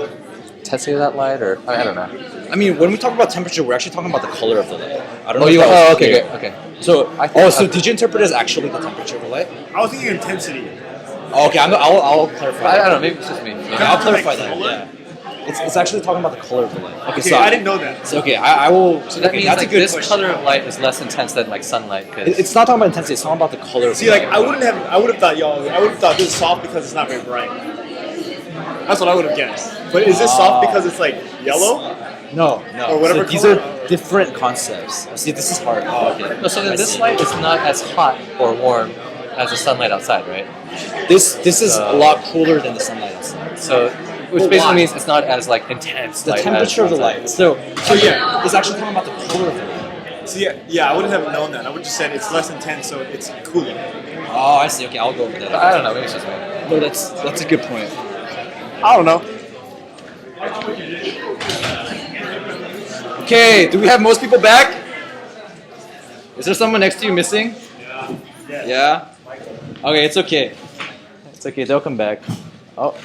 intensity of that light, or I don't know. I mean, when we talk about temperature, we're actually talking about the color of the light. I don't know. Oh, if you that was okay, clear. okay. So, I think- so did you interpret it as actually the temperature of the light? I was thinking intensity. Oh, okay, I'll clarify. I that. don't know. Maybe it's just me. Okay, I'll clarify Like that. color? Yeah. It's actually talking about the color of the light. Okay, Okay, so I didn't know that. So okay, I will. So that okay, means that's like a good this question. color of light is less intense than like sunlight. Cause It's not talking about intensity. It's talking about the color. Of See, the like light. I would have thought this is soft because it's not very bright. That's what I would have guessed. But is this soft because it's like yellow? No. Or whatever So these color? are different concepts. See, this is hard. Oh, okay. no, so then I this see. light is not as hot or warm as the sunlight outside, right? This is a lot cooler than the sunlight outside. So which Well, basically why? means it's not as like intense. The light temperature as of the outside. light. So yeah. it's actually talking about the color of the light. See, yeah, I wouldn't have known that. I would have just said it's less intense, so it's cooler. Oh, I see. Okay, I'll go over that. I don't know. Maybe it's just me. No, that's a good point. I don't know. Okay, do we have most people back? Is there someone next to you missing? Yeah. Okay, it's okay. It's okay. They'll come back. Oh.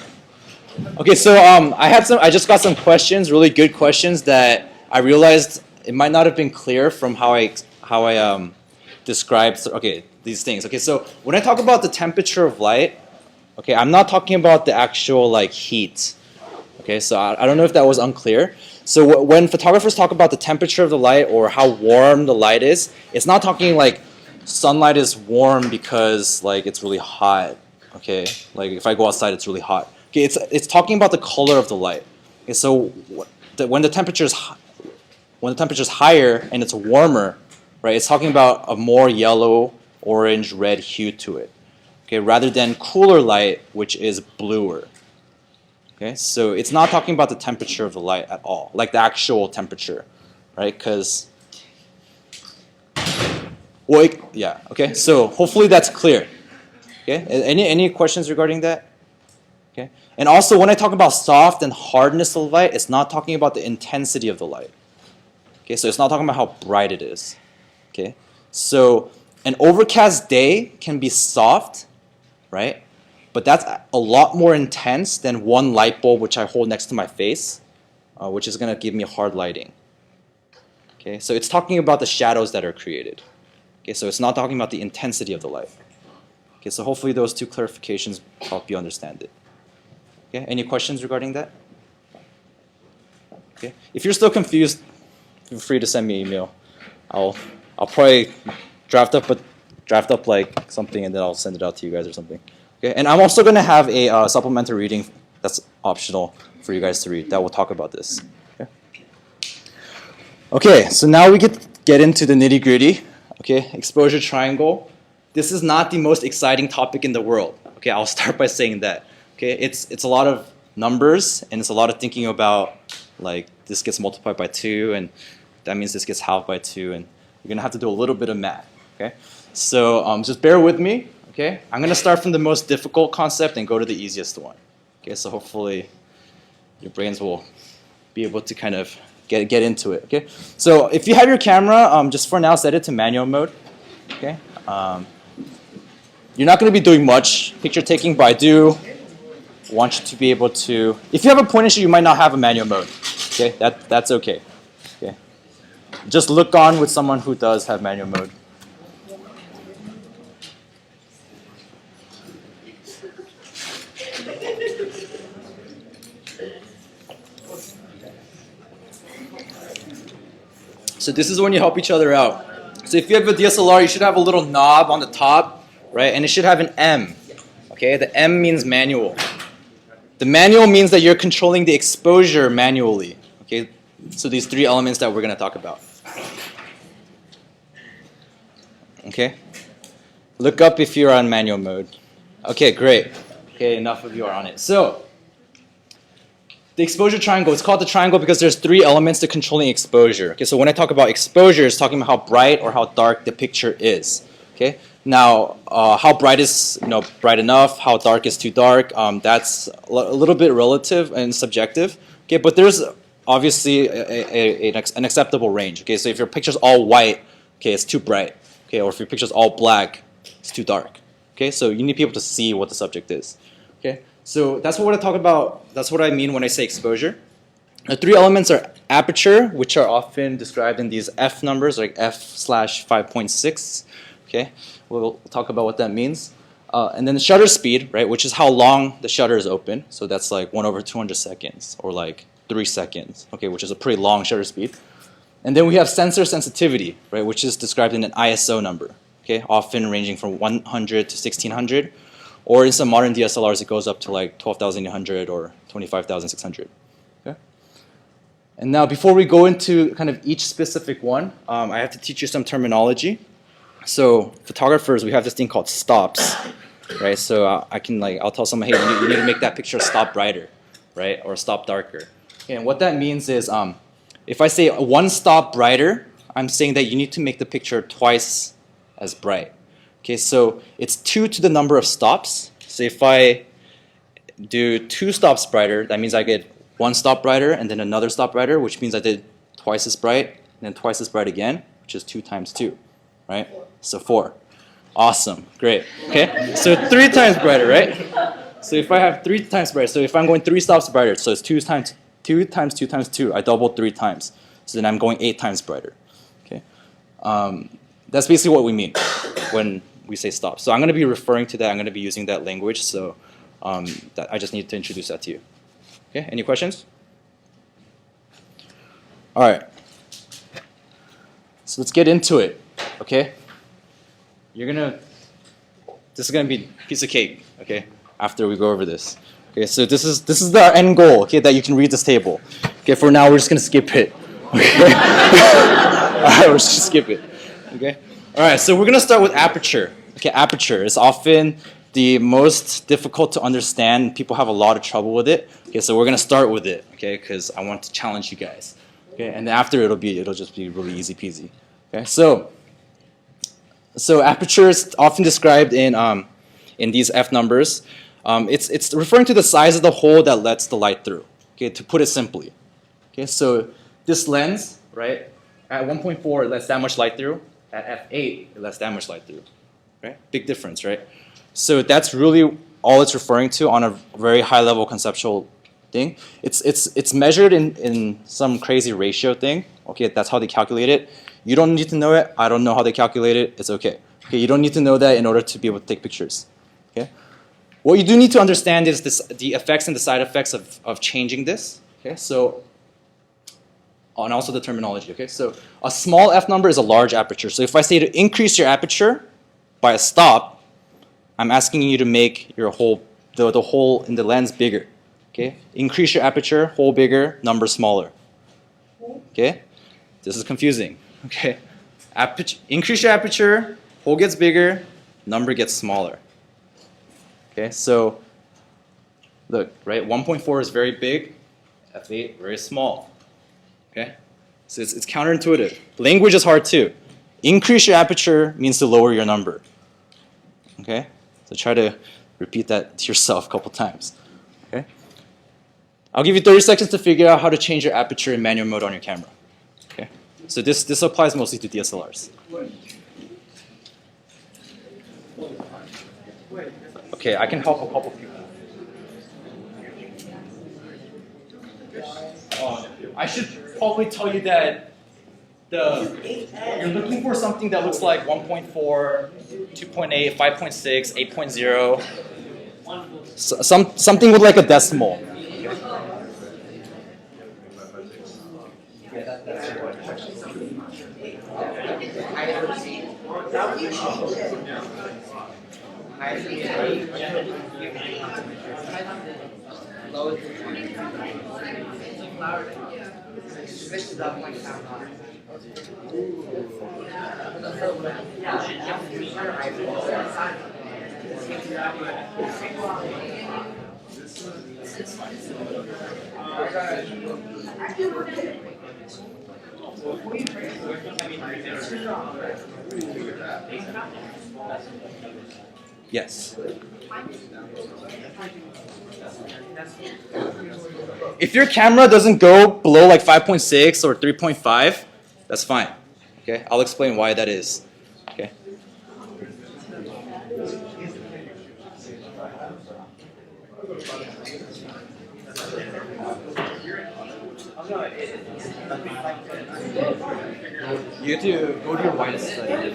Okay, so I just got some questions, really good questions that I realized it might not have been clear from how I described. Okay, these things. Okay, so when I talk about the temperature of light, okay, I'm not talking about the actual like heat. Okay, so I don't know if that was unclear. So when photographers talk about the temperature of the light or how warm the light is, it's not talking like sunlight is warm because like it's really hot. Okay, like if I go outside, it's really hot. Okay, it's talking about the color of the light. Okay, so when the temperature is higher and it's warmer, right? It's talking about a more yellow, orange, red hue to it. Okay, rather than cooler light, which is bluer. Okay, so it's not talking about the temperature of the light at all, like the actual temperature, right? Because, yeah. Okay, so hopefully that's clear. Okay, any questions regarding that? Okay, and also when I talk about soft and hardness of light, it's not talking about the intensity of the light. Okay, so it's not talking about how bright it is. Okay, so an overcast day can be soft, right? But that's a lot more intense than one light bulb which I hold next to my face, which is going to give me hard lighting. Okay, so it's talking about the shadows that are created. Okay, so it's not talking about the intensity of the light. Okay, so hopefully those two clarifications help you understand it. Okay, any questions regarding that? Okay, if you're still confused, feel free to send me an email. I'll probably draft up like something and then I'll send it out to you guys or something. Okay, and I'm also going to have a supplementary reading that's optional for you guys to read that will talk about this. Okay, okay, so now we get into the nitty gritty. Okay, exposure triangle. This is not the most exciting topic in the world. Okay, I'll start by saying that. Okay, it's a lot of numbers and it's a lot of thinking about like this gets multiplied by 2 and that means this gets halved by 2 and you're gonna have to do a little bit of math. Okay, so just bear with me. Okay, I'm gonna start from the most difficult concept and go to the easiest one. Okay, so hopefully your brains will be able to kind of get into it. Okay, so if you have your camera, just for now set it to manual mode. Okay, you're not going to be doing much picture taking, but I do want you to be able to. If you have a point issue, you might not have a manual mode. Okay, that's okay. Okay, just look on with someone who does have manual mode. So this is when you help each other out. So if you have a DSLR, you should have a little knob on the top, right? And it should have an M. Okay, the M means manual. The manual means that you're controlling the exposure manually. Okay, so these 3 elements that we're going to talk about. Okay, look up if you're on manual mode. Okay, great. Okay, enough of you are on it. So the exposure triangle, it's called the triangle because there's 3 elements to controlling exposure. Okay, so when I talk about exposure, it's talking about how bright or how dark the picture is. Okay, now how bright is bright enough, how dark is too dark, that's a little bit relative and subjective. Okay, but there's obviously an acceptable range. Okay, so if your picture's all white, okay, it's too bright. Okay, or if your picture's all black, it's too dark. Okay, so you need to be able to see what the subject is. Okay. So that's what I talk about. That's what I mean when I say exposure. The 3 elements are aperture, which are often described in these F numbers, like f/5.6. Okay, we'll talk about what that means. And then the shutter speed, right, which is how long the shutter is open. So that's like 1/200 seconds, or like 3 seconds. Okay, which is a pretty long shutter speed. And then we have sensor sensitivity, right, which is described in an ISO number. Okay, often ranging from 100 to 1600. Or in some modern DSLRs, it goes up to like 12,800 or 25,600. Okay? And now before we go into kind of each specific one, I have to teach you some terminology. So photographers, we have this thing called stops, right? So I'll tell someone, hey, you need to make that picture stop brighter, right? Or stop darker. Okay, and what that means is if I say 1 stop brighter, I'm saying that you need to make the picture twice as bright. Okay, so it's 2 to the number of stops. So if I do 2 stops brighter, that means I get 1 stop brighter and then another stop brighter, which means I did twice as bright and then twice as bright again, which is 2 times 2, right? So 4. Awesome, great. Okay, so 3 times brighter, right? So if I have 3 times brighter, so if I'm going 3 stops brighter, so it's 2 times 2 times 2 times 2. I doubled 3 times. So then I'm going 8 times brighter. Okay, that's basically what we mean when we say stop. So I'm going to be referring to that. I'm going to be using that language. So that I just need to introduce that to you. Okay, any questions? All right. So let's get into it. Okay. This is gonna be a piece of cake. Okay. After we go over this. Okay. So this is our end goal. Okay, that you can read this table. Okay. For now, we're just gonna skip it. Okay. All right. We're just gonna skip it. Okay. All right. So we're gonna start with aperture. Okay. Aperture is often the most difficult to understand. People have a lot of trouble with it. Okay. So we're gonna start with it. Okay. Because I want to challenge you guys. Okay. And after it'll just be really easy peasy. Okay. So aperture is often described in these F numbers. It's referring to the size of the hole that lets the light through. Okay, to put it simply. Okay, so this lens, right, at 1.4 it lets that much light through. At f8 it lets that much light through. Right, big difference, right? So that's really all it's referring to on a very high level conceptual thing. It's measured in some crazy ratio thing, Okay, that's how they calculate it. You don't need to know it. I don't know how they calculate it. It's okay. Okay, you don't need to know that in order to be able to take pictures. Okay. What you do need to understand is the effects and the side effects of changing this. Okay, so and also the terminology. Okay, so a small f number is a large aperture. So if I say to increase your aperture by a stop, I'm asking you to make your hole, the hole in the lens bigger. Okay, increase your aperture, hole bigger, number smaller. Okay, this is confusing. Okay, increase your aperture, hole gets bigger, number gets smaller. Okay, so look, right, 1.4 is very big, f8 very small. Okay, so it's counterintuitive. Language is hard too. Increase your aperture means to lower your number. Okay, so try to repeat that to yourself a couple times. Okay, I'll give you 30 seconds to figure out how to change your aperture in manual mode on your camera. Okay, so this applies mostly to DSLRs. Okay, I can help a couple people. I should probably tell you that you're looking for something that looks like 1.4, 2.8, 5.6, 8.0, something with like a decimal. Yes. If your camera doesn't go below like 5.6 or 3.5, that's fine. Okay, I'll explain why that is. Okay. You have to go to your widest study.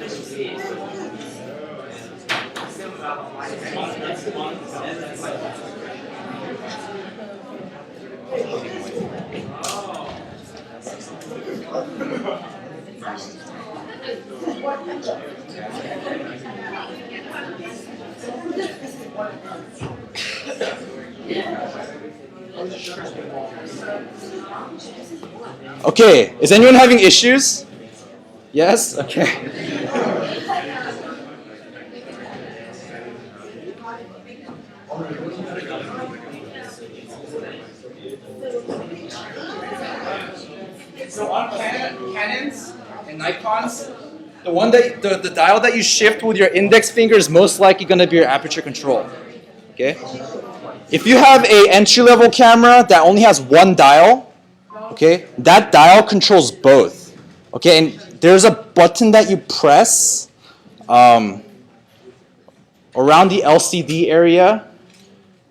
Okay, is anyone having issues? Yes? Okay. So on Canons and Nikons, the dial that you shift with your index finger is most likely going to be your aperture control. Okay? If you have an entry-level camera that only has one dial, okay, that dial controls both. Okay, and there's a button that you press around the LCD area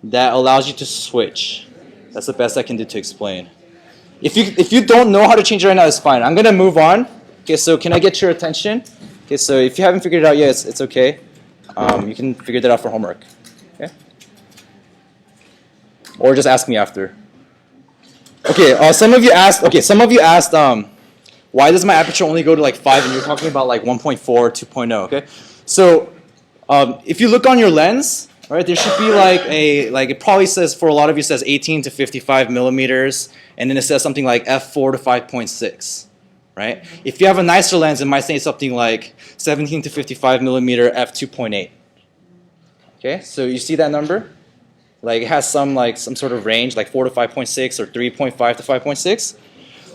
that allows you to switch. That's the best I can do to explain. If you don't know how to change it right now, it's fine. I'm gonna move on. Okay, so can I get your attention? Okay, so if you haven't figured it out yet, it's okay. You can figure that out for homework. Okay? Or just ask me after. Okay, some of you asked. Okay, some of you asked. Why does my aperture only go to like 5 and you're talking about like 1.4, 2.0? Okay, so if you look on your lens, right, there should be like it probably says for a lot of you says 18 to 55 millimeters, and then it says something like f4 to 5.6, right? If you have a nicer lens, it might say something like 17 to 55 millimeter f2.8. Okay, so you see that number? Like it has some sort of range, like 4 to 5.6 or 3.5 to 5.6.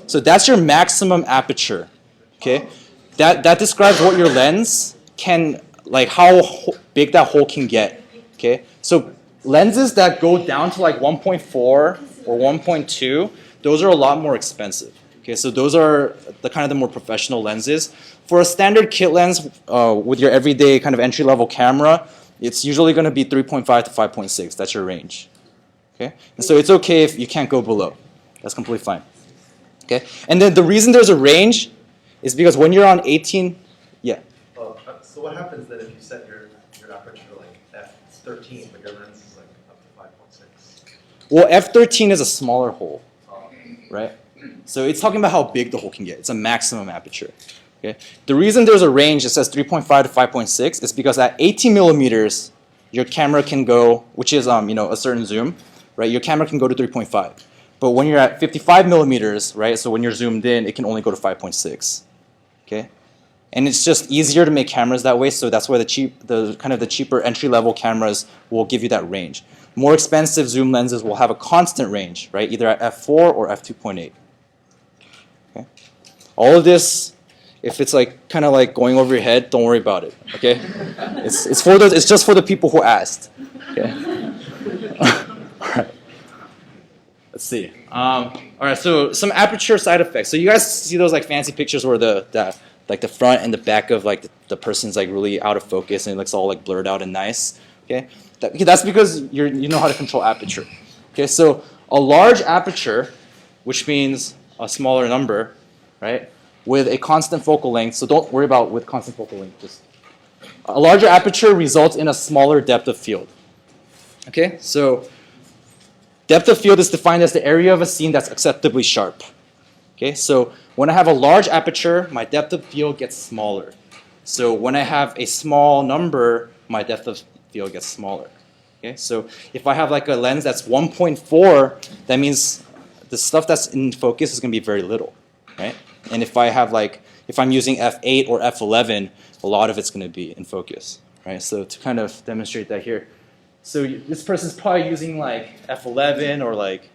So that's your maximum aperture. Okay, that describes what your lens can, like how big that hole can get. Okay, so lenses that go down to like 1.4 or 1.2, those are a lot more expensive. Okay, so those are the kind of the more professional lenses. For a standard kit lens with your everyday kind of entry-level camera, it's usually going to be 3.5 to 5.6. That's your range. Okay, and so it's okay if you can't go below. That's completely fine. Okay, and then the reason there's a range is because when you're on 18, yeah. So what happens then if you set your aperture like f13, but your lens is like up to 5.6? Well, f13 is a smaller hole, right? So it's talking about how big the hole can get. It's a maximum aperture. Okay. The reason there's a range that says 3.5 to 5.6 is because at 18 millimeters, your camera can go, which is a certain zoom, right? Your camera can go to 3.5. But when you're at 55 millimeters, right? So when you're zoomed in, it can only go to 5.6. Okay. And it's just easier to make cameras that way. So that's why the cheaper entry-level cameras will give you that range. More expensive zoom lenses will have a constant range, right? Either at f4 or f2.8. Okay. All of this, if it's like kind of like going over your head, don't worry about it. Okay. It's just for the people who asked. Okay. All right. Let's see. All right. So some aperture side effects. So you guys see those like fancy pictures where the front and the back of like the person's like really out of focus and it looks all like blurred out and nice. Okay. That's because you know how to control aperture. Okay. So a large aperture, which means a smaller number, right, with a constant focal length. So don't worry about with constant focal length. Just a larger aperture results in a smaller depth of field. Okay. So depth of field is defined as the area of a scene that's acceptably sharp. Okay, so when I have a large aperture, my depth of field gets smaller. So when I have a small number, my depth of field gets smaller. Okay, so if I have like a lens that's 1.4, that means the stuff that's in focus is going to be very little, right? And if I'm using f8 or f11, a lot of it's going to be in focus, right? So to kind of demonstrate that here. So this person's probably using like f11 or like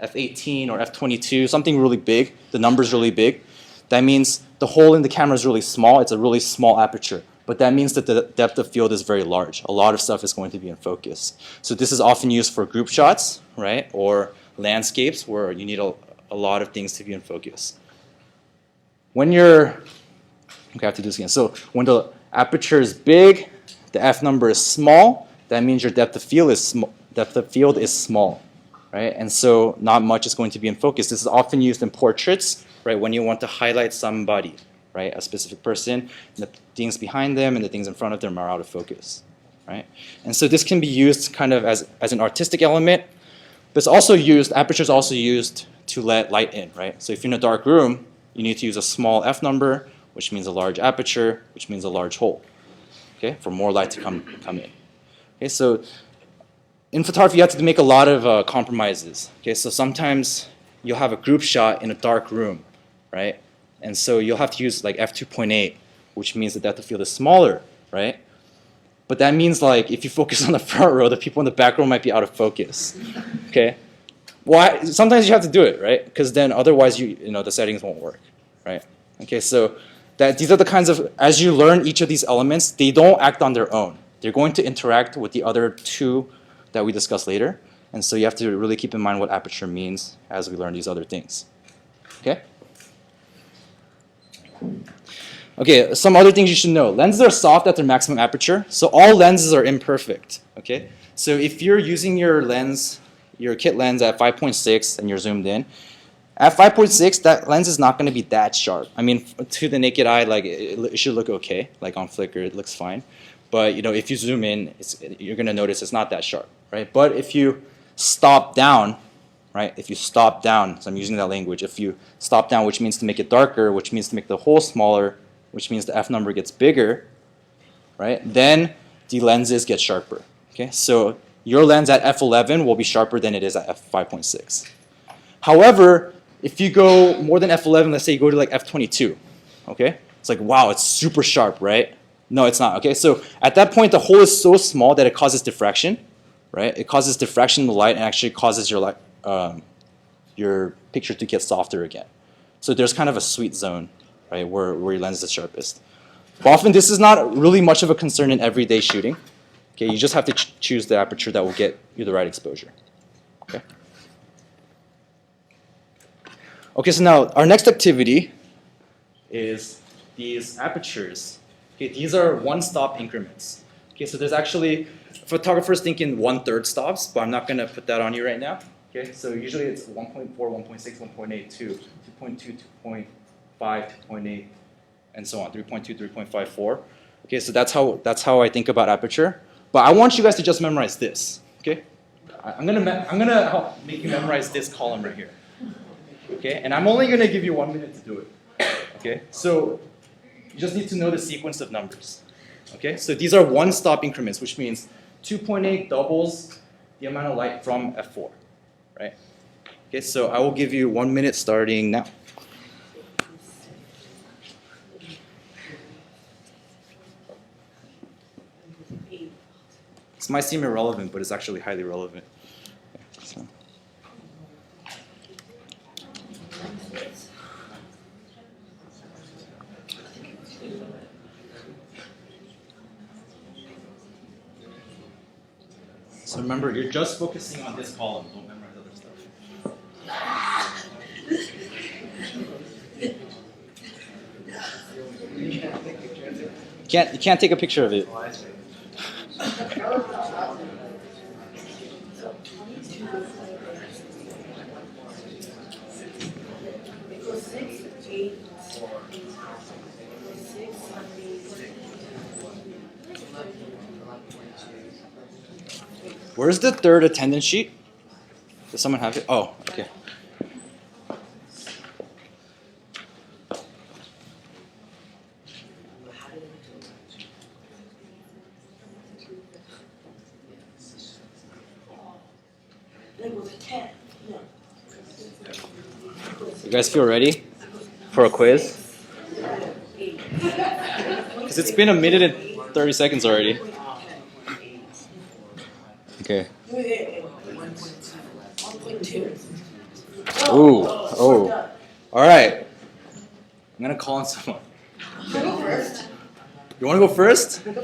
f18 or f22, something really big. The number's really big. That means the hole in the camera is really small. It's a really small aperture. But that means that the depth of field is very large. A lot of stuff is going to be in focus. So this is often used for group shots, right? Or landscapes where you need a lot of things to be in focus. When you're, okay, I have to do this again. So when the aperture is big, the f number is small, that means your depth of field is small, right? And so not much is going to be in focus. This is often used in portraits, right? When you want to highlight somebody, right? A specific person, and the things behind them and the things in front of them are out of focus, right? And so this can be used kind of as an artistic element, but it's also used, aperture is also used to let light in, right? So if you're in a dark room, you need to use a small f number, which means a large aperture, which means a large hole, okay, for more light to come in. Okay, so in photography, you have to make a lot of compromises. Okay, so sometimes you'll have a group shot in a dark room, right? And so you'll have to use like f2.8, which means the depth of field is smaller, right? But that means like if you focus on the front row, the people in the back row might be out of focus. Okay, well, sometimes you have to do it, right? Because then otherwise the settings won't work, right? Okay, so these are the kinds of, as you learn each of these elements, they don't act on their own. They're going to interact with the other two that we discuss later. And so you have to really keep in mind what aperture means as we learn these other things. Okay? Okay, some other things you should know. Lenses are soft at their maximum aperture, so all lenses are imperfect. Okay? So if you're using your lens, your kit lens at 5.6 and you're zoomed in, at 5.6, that lens is not going to be that sharp. I mean, to the naked eye, like it should look okay. Like on flicker, it looks fine. But if you zoom in, you're going to notice it's not that sharp, right? But if you stop down, right? If you stop down, so I'm using that language. If you stop down, which means to make it darker, which means to make the hole smaller, which means the f number gets bigger, right? Then the lenses get sharper. Okay, so your lens at f11 will be sharper than it is at f5.6. However, if you go more than f11, let's say you go to like f22, okay? It's like, wow, it's super sharp, right? No, it's not, okay? So at that point, the hole is so small that it causes diffraction, right? It causes diffraction in the light and actually causes your picture to get softer again. So there's kind of a sweet zone, right, where your lens is the sharpest. But often this is not really much of a concern in everyday shooting. Okay, you just have to choose the aperture that will get you the right exposure. Okay. Okay, so now our next activity is these apertures. Okay, these are one-stop increments. Okay, so there's actually, photographers think in 1/3 stops, but I'm not going to put that on you right now. Okay, so usually it's 1.4, 1.6, 1.8, 2, 2.2, 2.5, 2.8, and so on, 3.2, 3.54. Okay, so that's how I think about aperture. But I want you guys to just memorize this. Okay, I'm gonna help make you memorize this column right here. Okay, and I'm only gonna give you 1 minute to do it. Okay, so you just need to know the sequence of numbers. Okay, so these are one-stop increments, which means 2.8 doubles the amount of light from f4, right? Okay, so I will give you 1 minute starting now. This might seem irrelevant, but it's actually highly relevant. So. So remember, you're just focusing on this column. Don't memorize other stuff. You can't take a picture of it. Where's the third attendance sheet? Does someone have it? Oh, okay. You guys feel ready for a quiz? Because it's been 1 minute and 30 seconds already. Okay. Ooh, oh. All right. I'm going to call on someone. You want to go first? No,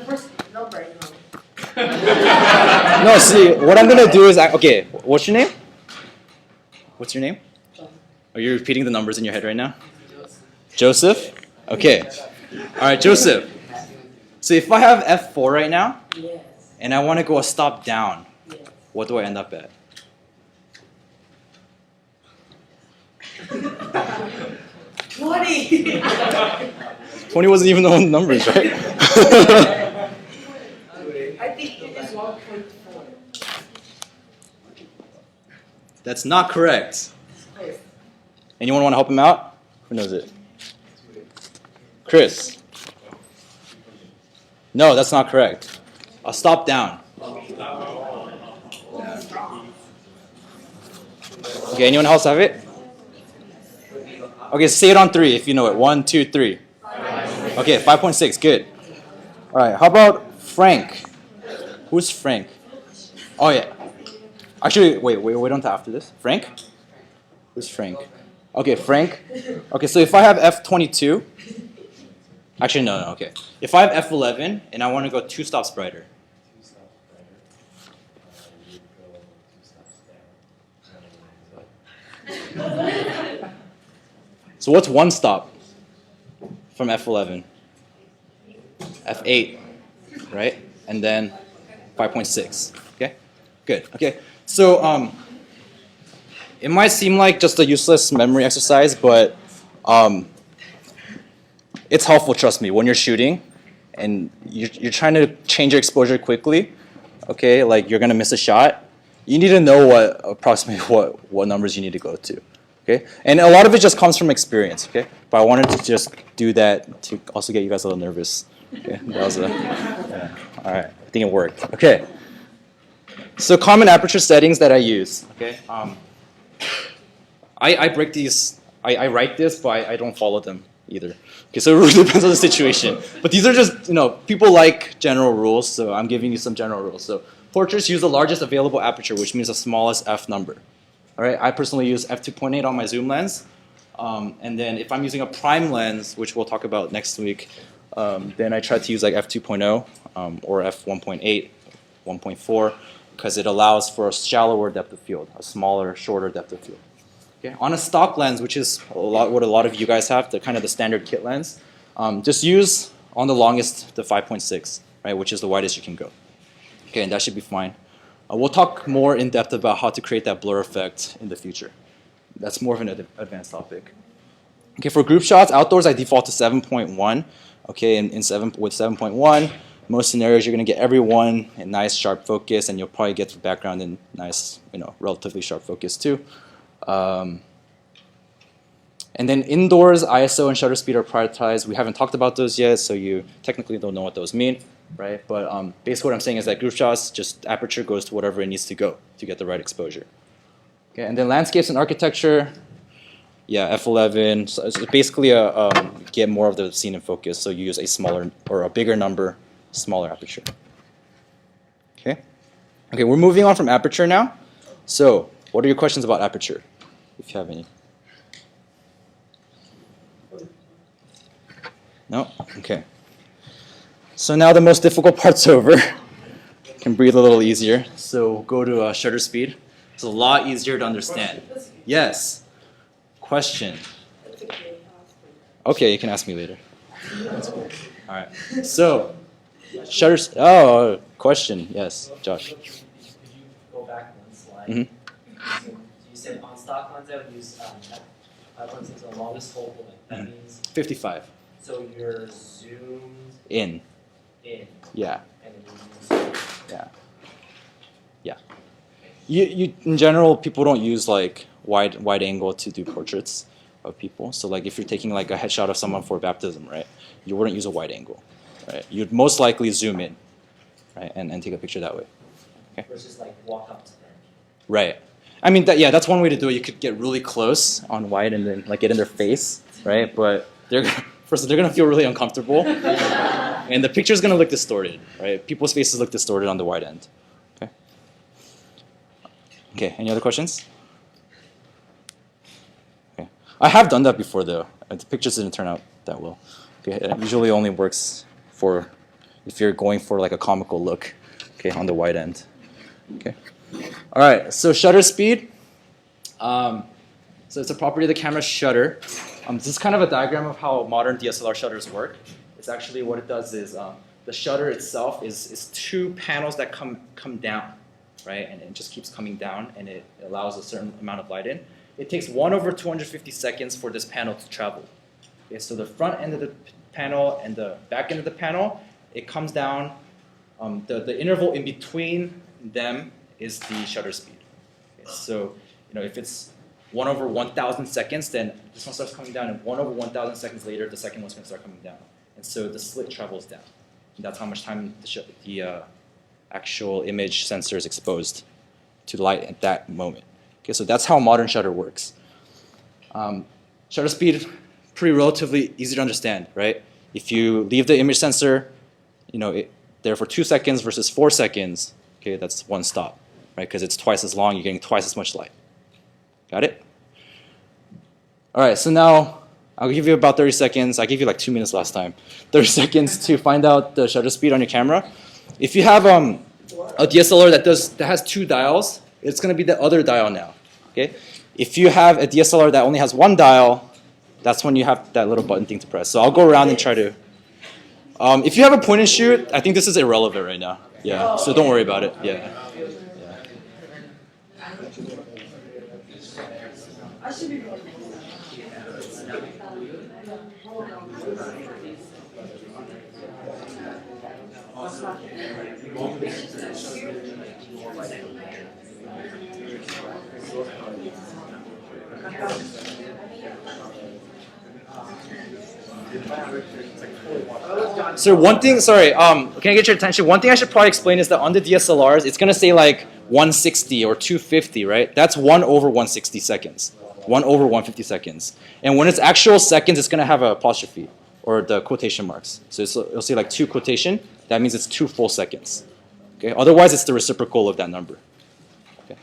see, what I'm going to do is, okay, what's your name? What's your name? Are you repeating the numbers in your head right now? Joseph? Okay. All right, Joseph. So if I have F4 right now, and I want to go a stop down, what do I end up at? 20. 20 wasn't even the numbers, right? I think it is 1.4. That's not correct. Anyone want to help him out? Who knows it? Chris. No, that's not correct. A stop down. Okay, anyone else have it? Okay, say it on 3 if you know it. 1, 2, 3. Okay, 5.6, good. All right, how about Frank? Who's Frank? Oh yeah. Actually, wait until after this. Frank? Who's Frank? Okay, Frank. Okay, so if I have F22, actually no, okay. If I have F11 and I want to go 2 stops brighter. So what's 1 stop from F11? F8, right? And then 5.6, okay? Good, okay. So it might seem like just a useless memory exercise, but it's helpful, trust me, when you're shooting and you're trying to change your exposure quickly, okay, like you're gonna miss a shot, you need to know approximately what numbers you need to go to, okay? And a lot of it just comes from experience, okay? But I wanted to just do that to also get you guys a little nervous, okay? That was yeah. All right, I think it worked, okay. So common aperture settings that I use, okay? I break these, I write this, but I don't follow them either. Okay, so it really depends on the situation. But these are just, people like general rules, so I'm giving you some general rules. So portraits use the largest available aperture, which means the smallest f number. All right, I personally use f2.8 on my zoom lens. And then if I'm using a prime lens, which we'll talk about next week, then I try to use like f2.0 or f1.8, 1.4, because it allows for a shallower depth of field, a smaller, shorter depth of field. Okay. On a stock lens, which is what a lot of you guys have, the kind of the standard kit lens, just use on the longest the 5.6, right, which is the widest you can go. Okay, and that should be fine. We'll talk more in depth about how to create that blur effect in the future. That's more of an advanced topic. Okay, for group shots, outdoors I default to 7.1. Okay, with 7.1, most scenarios you're going to get everyone in nice sharp focus, and you'll probably get the background in nice, relatively sharp focus too. And then indoors, ISO and shutter speed are prioritized. We haven't talked about those yet, so you technically don't know what those mean, right? But basically what I'm saying is that group shots, just aperture goes to whatever it needs to go to get the right exposure. Okay, and then landscapes and architecture, yeah, f11. So it's basically get more of the scene in focus, so you use a smaller or a bigger number, smaller aperture. Okay, okay, we're moving on from aperture now. So what are your questions about aperture, if you have any? No? Okay. So now the most difficult part's over. Can breathe a little easier. So go to shutter speed. It's a lot easier to understand. Yes. Question. Okay, you can ask me later. All right. So shutter. Oh, question. Yes, Josh. Could you go back one slide? Mm-hmm. So you said on stock lens I would use 5.6 the longest focal length. That means 55. so you're zoomed In. in Yeah. and then you zoom. Yeah. Yeah. You in general, people don't use like wide angle to do portraits of people. So like if you're taking like a headshot of someone for baptism, right? You wouldn't use a wide angle, right? You'd most likely zoom in, right, and take a picture that way. Okay. Versus like walk up to them. Right. I mean that's one way to do it. You could get really close on wide and then like get in their face, right? But first they're gonna feel really uncomfortable, and the picture's gonna look distorted, right? People's faces look distorted on the wide end. Okay. Okay. Any other questions? Okay. I have done that before though. The pictures didn't turn out that well. Okay. It usually only works for if you're going for like a comical look. Okay, on the wide end. Okay. All right. So shutter speed. So it's a property of the camera shutter. This is kind of a diagram of how modern DSLR shutters work. It's actually what it does is the shutter itself is two panels that come down, right? And it just keeps coming down, and it allows a certain amount of light in. It takes 1/250 seconds for this panel to travel. Okay, so the front end of the panel and the back end of the panel, it comes down. The interval in between them is the shutter speed. Okay, so if it's 1/1000 seconds, then this one starts coming down, and 1/1000 seconds later, the second one's going to start coming down. And so the slit travels down. And that's how much time the actual image sensor is exposed to light at that moment. Okay, so that's how modern shutter works. Shutter speed, pretty relatively easy to understand, right? If you leave the image sensor, there for 2 seconds versus 4 seconds, okay, that's one stop, right? Because it's twice as long, you're getting twice as much light. Got it? All right, so now I'll give you about 30 seconds. I gave you like 2 minutes last time. 30 seconds to find out the shutter speed on your camera. If you have a DSLR that has 2 dials, it's going to be the other dial now. Okay? If you have a DSLR that only has 1 dial, that's when you have that little button thing to press. So I'll go around and try to. If you have a point and shoot, I think this is irrelevant right now. Yeah, so don't worry about it. Yeah. So one thing, sorry, can I get your attention? One thing I should probably explain is that on the DSLRs, it's going to say like 160 or 250, right? That's 1/160 seconds. 1/150 seconds. And when it's actual seconds, it's going to have an apostrophe or the quotation marks. So it'll say like 2 quotation. That means it's 2 full seconds. Okay. Otherwise, it's the reciprocal of that number. Okay.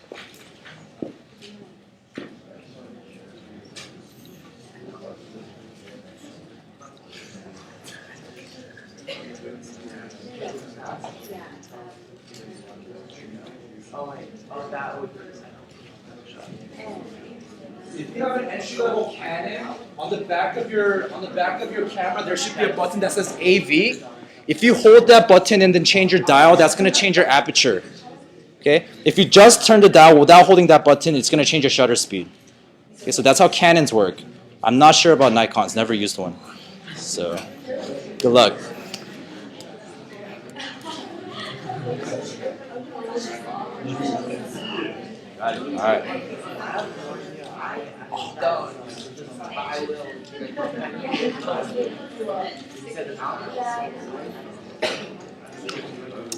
If you have an entry-level Canon, on the back of your camera, there should be a button that says AV. If you hold that button and then change your dial, that's going to change your aperture. Okay, if you just turn it down without holding that button, it's going to change your shutter speed. Okay, so that's how Canons work. I'm not sure about Nikons, never used one. So, good luck. Got it. All right.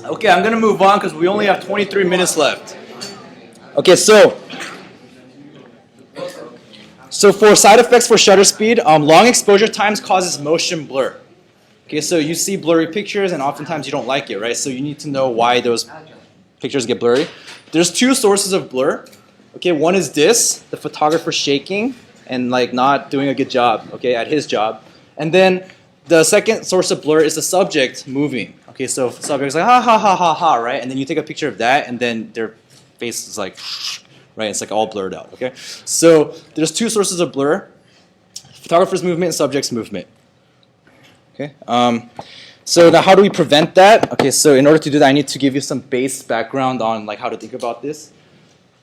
Okay, I'm gonna move on because we only have 23 minutes left. Okay, so for side effects for shutter speed, long exposure times causes motion blur. Okay, so you see blurry pictures and oftentimes you don't like it, right? So you need to know why those pictures get blurry. There's two sources of blur. Okay, one is this, the photographer shaking and like not doing a good job, okay, at his job. And then the second source of blur is the subject moving. Okay, so the subject's like ha ha ha ha ha, right? And then you take a picture of that and then their face is like, right? It's like all blurred out, okay? So there's two sources of blur, photographer's movement and subject's movement. Okay, so now how do we prevent that? Okay, so in order to do that, I need to give you some base background on like how to think about this.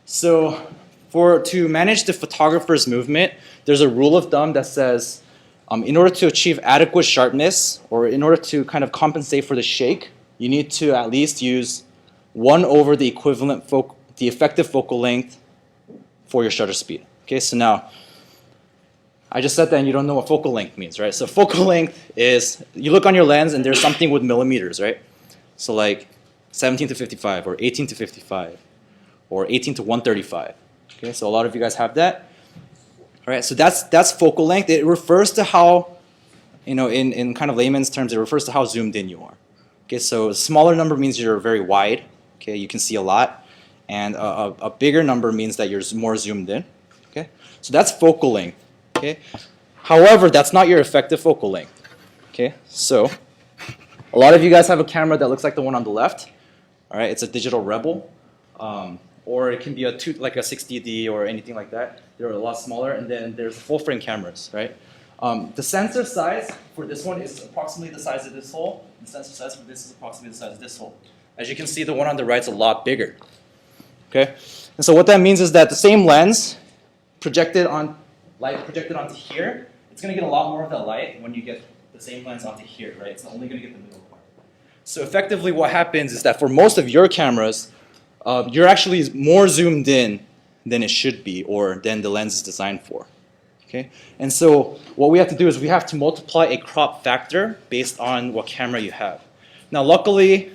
So to manage the photographer's movement, there's a rule of thumb that says in order to achieve adequate sharpness or in order to kind of compensate for the shake, you need to at least use 1 over the equivalent the effective focal length for your shutter speed. Okay, so now I just said that and you don't know what focal length means, right? So focal length is, you look on your lens and there's something with millimeters, right? So like 17 to 55 or 18 to 55 or 18 to 135. Okay, so a lot of you guys have that. All right, so that's focal length. It refers to how, in kind of layman's terms, it refers to how zoomed in you are. Okay, so a smaller number means you're very wide. Okay, you can see a lot. And a bigger number means that you're more zoomed in. Okay, so that's focal length. Okay, however, that's not your effective focal length. Okay, so a lot of you guys have a camera that looks like the one on the left. All right, it's a digital Rebel. Or it can be like a 60D or anything like that. They're a lot smaller, and then there's full frame cameras, right? The sensor size for this one is approximately the size of this hole. The sensor size for this is approximately the size of this hole. As you can see, the one on the right is a lot bigger. Okay, and so what that means is that the same lens light projected onto here, it's going to get a lot more of that light when you get the same lens onto here, right? It's only going to get the middle part. So effectively, what happens is that for most of your cameras, you're actually more zoomed in than it should be or than the lens is designed for. Okay? And so what we have to do is we have to multiply a crop factor based on what camera you have. Now luckily,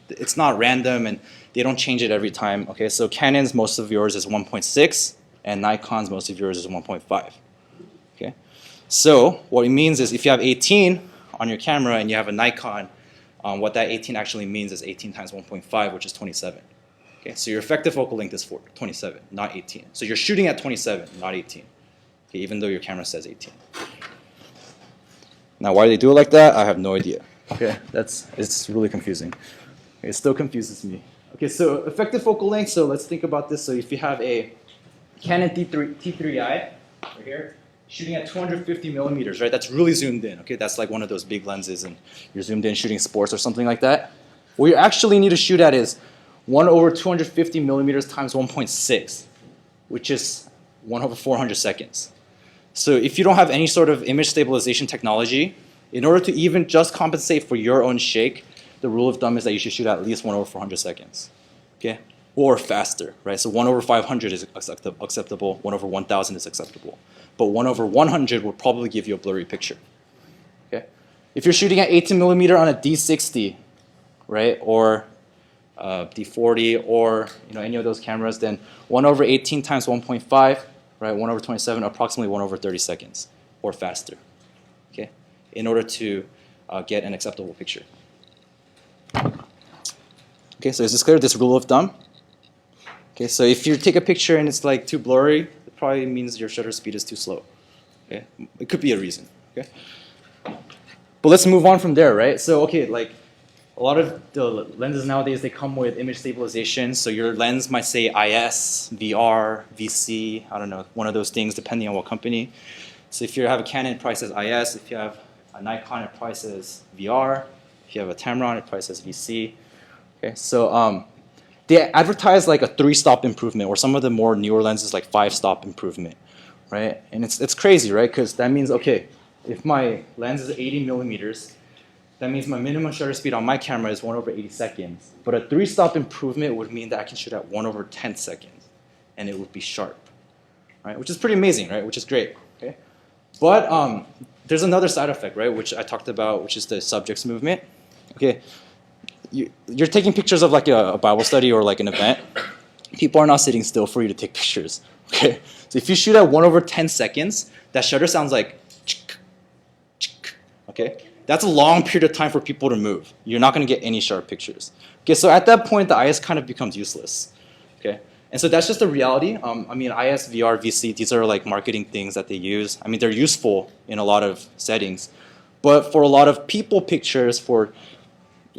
it's not random and they don't change it every time. Okay? So Canon's, most of yours is 1.6 and Nikon's, most of yours is 1.5. Okay? So what it means is if you have 18 on your camera and you have a Nikon, what that 18 actually means is 18 times 1.5, which is 27. Okay, so your effective focal length is 27, not 18. So you're shooting at 27, not 18. Okay, even though your camera says 18. Now, why do they do it like that? I have no idea. Okay, it's really confusing. Okay, it still confuses me. Okay, so effective focal length. So let's think about this. So if you have a Canon T3i right here, shooting at 250 millimeters, right? That's really zoomed in. Okay, that's like one of those big lenses, and you're zoomed in shooting sports or something like that. What you actually need to shoot at is 1 over 250 millimeters times 1.6, which is 1 over 400 seconds. So if you don't have any sort of image stabilization technology, in order to even just compensate for your own shake, the rule of thumb is that you should shoot at least 1 over 400 seconds, okay? Or faster, right? So 1 over 500 is acceptable, 1 over 1,000 is acceptable. But 1 over 100 will probably give you a blurry picture, okay? If you're shooting at 18 millimeter on a D60, right, or D40 or any of those cameras, then 1 over 18 times 1.5, right, 1 over 27, approximately 1 over 30 seconds or faster, okay, in order to get an acceptable picture. Okay, so is this clear, this rule of thumb? Okay, so if you take a picture and it's like too blurry, it probably means your shutter speed is too slow. Okay, it could be a reason. Okay, but let's move on from there, right? So okay, like a lot of the lenses nowadays, they come with image stabilization. So your lens might say IS, VR, VC, I don't know, one of those things depending on what company. So if you have a Canon, it probably says IS. If you have a Nikon, it probably says VR. If you have a Tamron, it probably says VC. Okay, so they advertise like a 3-stop improvement, or some of the more newer lenses like 5-stop improvement, right? And it's crazy, right? Because that means, okay, if my lens is 80 millimeters, that means my minimum shutter speed on my camera is 1/80 seconds. But a 3-stop improvement would mean that I can shoot at 1/10 seconds, and it would be sharp, right? Which is pretty amazing, right? Which is great, okay? But there's another side effect, right? Which I talked about, which is the subject's movement, okay? You're taking pictures of like a Bible study or like an event. People are not sitting still for you to take pictures, okay? So if you shoot at 1/10 seconds, that shutter sounds like, okay? That's a long period of time for people to move. You're not going to get any sharp pictures. Okay, so at that point, the IS kind of becomes useless. Okay, and so that's just the reality. I mean, IS, VR, VC, these are like marketing things that they use. I mean, they're useful in a lot of settings, but for a lot of people pictures, for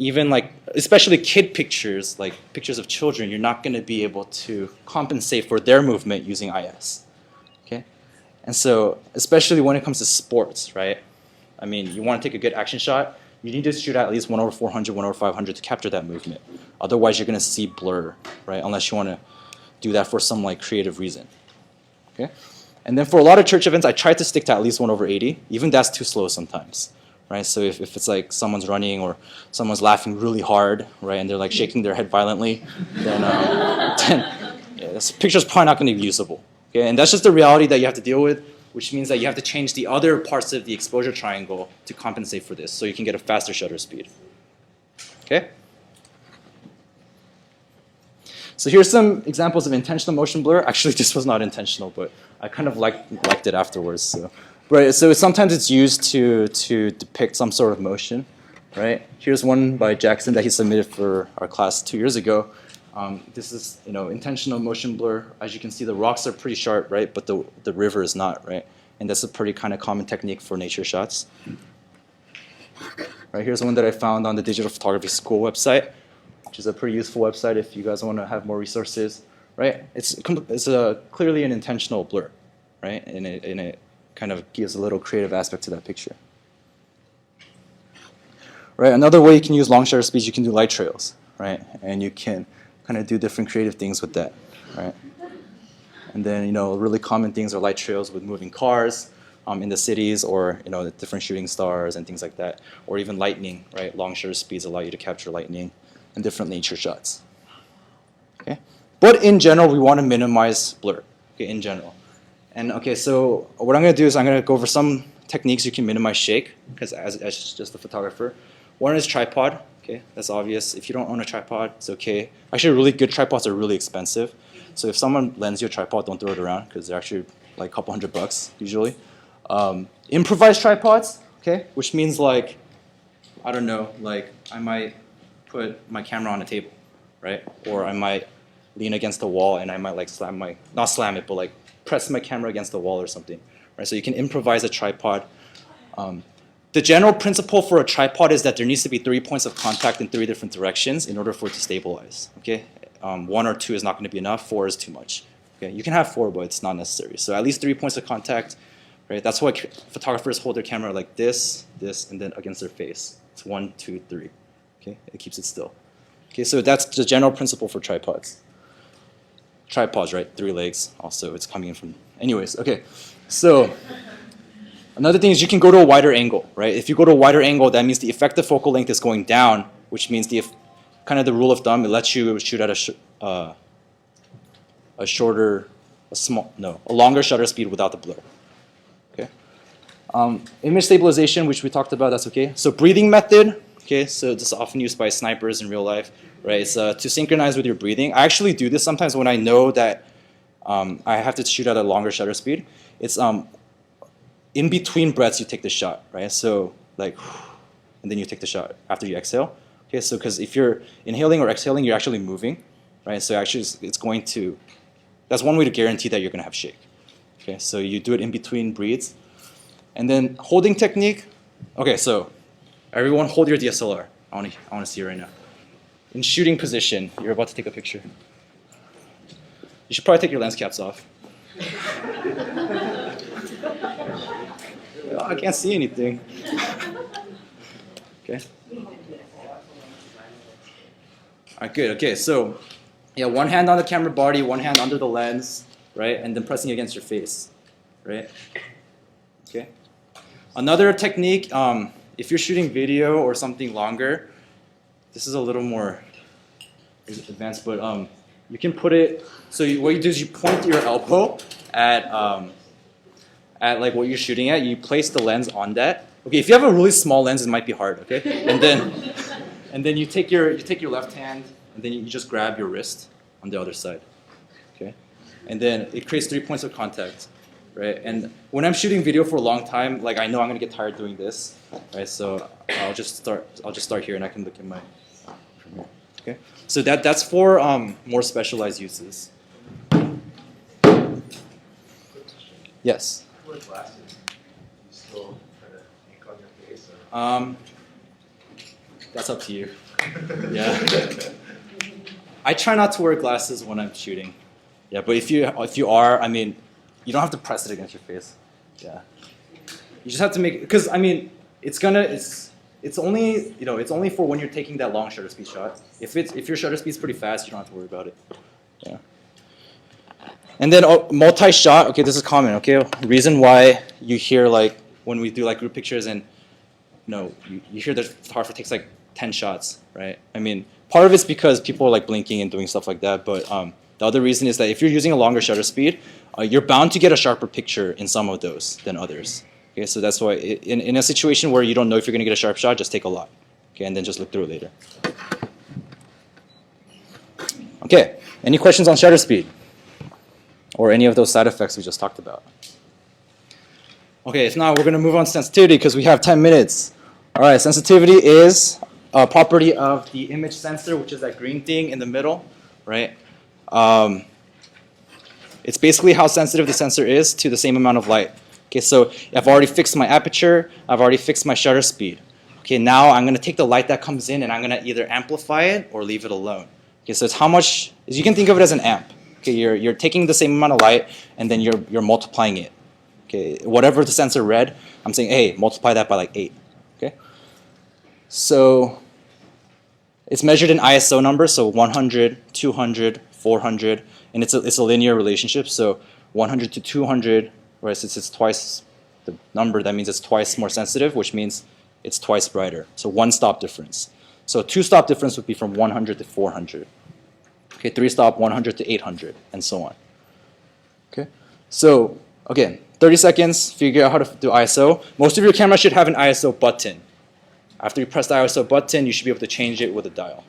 even like, especially kid pictures, like pictures of children, you're not going to be able to compensate for their movement using IS. Okay, and so especially when it comes to sports, right? I mean, you want to take a good action shot, you need to shoot at least 1/400, 1/500 to capture that movement. Otherwise, you're going to see blur, right? Unless you want to do that for some like creative reason. Okay? And then for a lot of church events, I try to stick to at least 1/80. Even that's too slow sometimes, right? So if it's like someone's running or someone's laughing really hard, right, and they're like shaking their head violently, then yeah, this picture's probably not going to be usable. Okay? And that's just the reality that you have to deal with, which means that you have to change the other parts of the exposure triangle to compensate for this, so you can get a faster shutter speed. Okay? So here's some examples of intentional motion blur. Actually, this was not intentional, but I kind of liked it afterwards. So, right, so sometimes it's used to depict some sort of motion. Right? Here's one by Jackson that he submitted for our class 2 years ago. This is, intentional motion blur. As you can see, the rocks are pretty sharp, right? But the river is not, right? And that's a pretty kind of common technique for nature shots. Right, here's one that I found on the Digital Photography School website, which is a pretty useful website if you guys want to have more resources, right? It's clearly an intentional blur, right? And it kind of gives a little creative aspect to that picture. Right, another way you can use long shutter speeds, you can do light trails, right? And you can kind of do different creative things with that, right? And then, really common things are light trails with moving cars in the cities, or, the different shooting stars and things like that, or even lightning, right? Long shutter speeds allow you to capture lightning and different nature shots, okay? But in general, we want to minimize blur, okay, in general. And okay, so what I'm going to do is I'm going to go over some techniques you can minimize shake, because as just a photographer. One is tripod. Okay, that's obvious. If you don't own a tripod, it's okay. Actually, really good tripods are really expensive. So if someone lends you a tripod, don't throw it around, because they're actually like a couple $100 usually. Improvised tripods, okay, which means like, I don't know, like I might put my camera on a table, right? Or I might lean against the wall and I might like not slam it, but like press my camera against the wall or something, right? So you can improvise a tripod. The general principle for a tripod is that there needs to be 3 points of contact in 3 different directions in order for it to stabilize. Okay, 1 or 2 is not going to be enough. 4 is too much. Okay, you can have 4, but it's not necessary. So at least 3 points of contact. Right, that's why photographers hold their camera like this, and then against their face. It's 1, 2, 3. Okay, it keeps it still. Okay, so that's the general principle for tripods. Tripods, right? 3 legs. Also, it's coming in from. Anyways, okay, so. Another thing is you can go to a wider angle, right? If you go to a wider angle, that means the effective focal length is going down, which means kind of the rule of thumb, it lets you shoot at a longer shutter speed without the blur. Okay. Image stabilization, which we talked about, that's okay. So breathing method, okay. So this is often used by snipers in real life, right? It's to synchronize with your breathing. I actually do this sometimes when I know that I have to shoot at a longer shutter speed. It's in between breaths, you take the shot, right? So like, and then you take the shot after you exhale. Okay, so because if you're inhaling or exhaling, you're actually moving, right? So actually, it's going to. That's one way to guarantee that you're going to have shake. Okay, so you do it in between breaths, and then holding technique. Okay, so everyone hold your DSLR. I want to see it right now. In shooting position, you're about to take a picture. You should probably take your lens caps off. Oh, I can't see anything. Okay. All right, good. Okay, so Yeah, one hand on the camera body, one hand under the lens, right? And then pressing against your face, right? Okay. Another technique, if you're shooting video or something longer, this is a little more advanced, but you can put it, so what you do is you point your elbow at like what you're shooting at, you place the lens on that. Okay, if you have a really small lens, it might be hard, okay? And then you take your left hand, and then you just grab your wrist on the other side, okay? And then it creates 3 points of contact, right? And when I'm shooting video for a long time, like I know I'm gonna get tired doing this, right? So I'll just start here, and I can look at my from here, okay? So that's for more specialized uses. Yes. Wear glasses. Do you still try to ink on your face? Or? That's up to you. Yeah. I try not to wear glasses when I'm shooting. Yeah, but if you are, I mean, you don't have to press it against your face. Yeah. You just have to make, because I mean, it's only, you know, it's only for when you're taking that long shutter speed shot. If your shutter speed's pretty fast, you don't have to worry about it. Yeah. And then multi-shot, okay, this is common, okay? Reason why you hear like when we do like group pictures and you hear the photographer takes like 10 shots, right? I mean, part of it's because people are like blinking and doing stuff like that, but the other reason is that if you're using a longer shutter speed, you're bound to get a sharper picture in some of those than others. Okay, so that's why in a situation where you don't know if you're going to get a sharp shot, just take a lot, okay, and then just look through it later. Okay, any questions on shutter speed? Or any of those side effects we just talked about? Okay, if not, we're going to move on to sensitivity because we have 10 minutes. All right, sensitivity is a property of the image sensor, which is that green thing in the middle, right? It's basically how sensitive the sensor is to the same amount of light. Okay, so I've already fixed my aperture, I've already fixed my shutter speed. Okay, now I'm going to take the light that comes in and I'm going to either amplify it or leave it alone. Okay, so it's how much, you can think of it as an amp. Okay, you're taking the same amount of light and then you're multiplying it. Okay, whatever the sensor read, I'm saying, hey, multiply that by like 8. Okay, so it's measured in ISO numbers, so 100, 200, 400, and it's a linear relationship. So 100 to 200, right? Since it's twice the number, that means it's twice more sensitive, which means it's twice brighter. So 1 stop difference. So 2 stop difference would be from 100 to 400. Okay, 3 stop 100 to 800, and so on. Okay, so again, 30 seconds, figure out how to do ISO. Most of your cameras should have an ISO button. After you press the ISO button, you should be able to change it with a dial.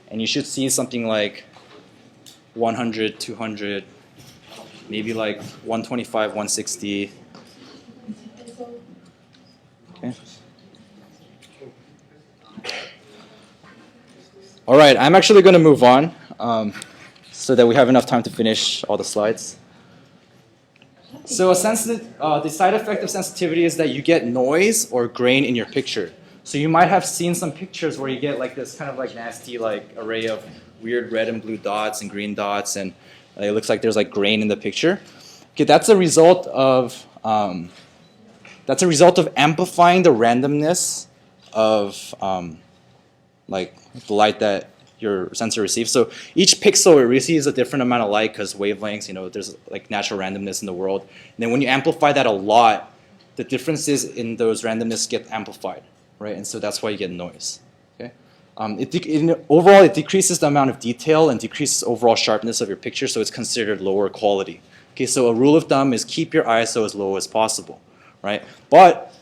And you should see something like 100, 200, maybe like 125, 160. Okay. All right, I'm actually going to move on so that we have enough time to finish all the slides. So the side effect of sensitivity is that you get noise or grain in your picture. So you might have seen some pictures where you get like this kind of like nasty like array of weird red and blue dots and green dots, and it looks like there's like grain in the picture. Okay, that's a result of amplifying the randomness of like the light that your sensor receives. So each pixel it receives a different amount of light because wavelengths, there's like natural randomness in the world. And then when you amplify that a lot, the differences in those randomness get amplified, right? And so that's why you get noise. Okay. Overall, it decreases the amount of detail and decreases overall sharpness of your picture, so it's considered lower quality. Okay, so a rule of thumb is keep your ISO as low as possible, right? But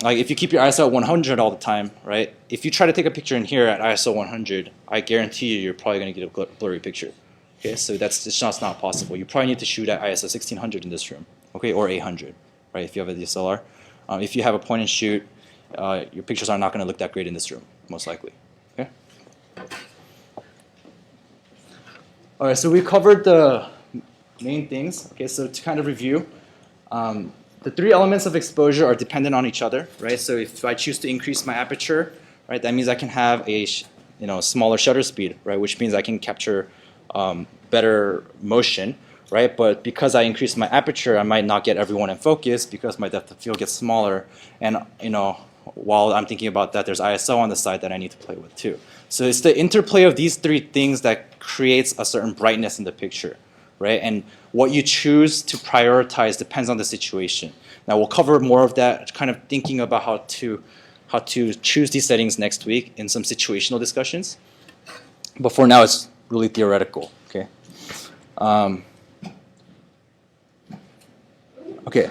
like if you keep your ISO at 100 all the time, right? If you try to take a picture in here at ISO 100, I guarantee you're probably going to get a blurry picture. Okay, so that's just not possible. You probably need to shoot at ISO 1600 in this room, okay, or 800, right? If you have a DSLR, if you have a point and shoot, your pictures are not going to look that great in this room, most likely. Okay. All right, so we covered the main things. Okay, so to kind of review. The 3 elements of exposure are dependent on each other, right? So if I choose to increase my aperture, right, that means I can have a smaller shutter speed, right, which means I can capture better motion, right? But because I increase my aperture, I might not get everyone in focus because my depth of field gets smaller. And while I'm thinking about that, there's ISO on the side that I need to play with too. So it's the interplay of these 3 things that creates a certain brightness in the picture, right? And what you choose to prioritize depends on the situation. Now we'll cover more of that, kind of thinking about how to choose these settings next week in some situational discussions. But for now, it's really theoretical. Okay. Okay.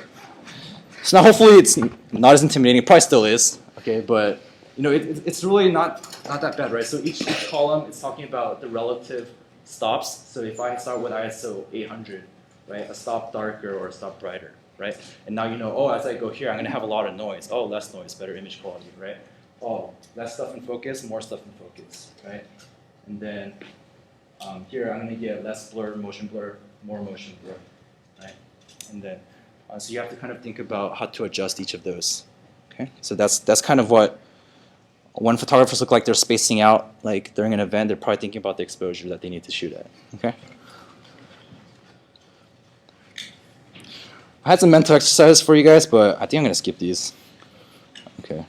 So now hopefully it's not as intimidating. It probably still is. Okay, but it's really not that bad, right? So each column is talking about the relative stops. So if I start with ISO 800, right, a stop darker or a stop brighter, right? And now oh, as I go here, I'm going to have a lot of noise. Oh, less noise, better image quality, right? Oh, less stuff in focus, more stuff in focus, right? And then here I'm going to get less blur, more motion blur, right? And then so you have to kind of think about how to adjust each of those. Okay, so that's kind of what when photographers look like they're spacing out, like during an event, they're probably thinking about the exposure that they need to shoot at. Okay. I had some mental exercises for you guys, but I think I'm going to skip these. Okay.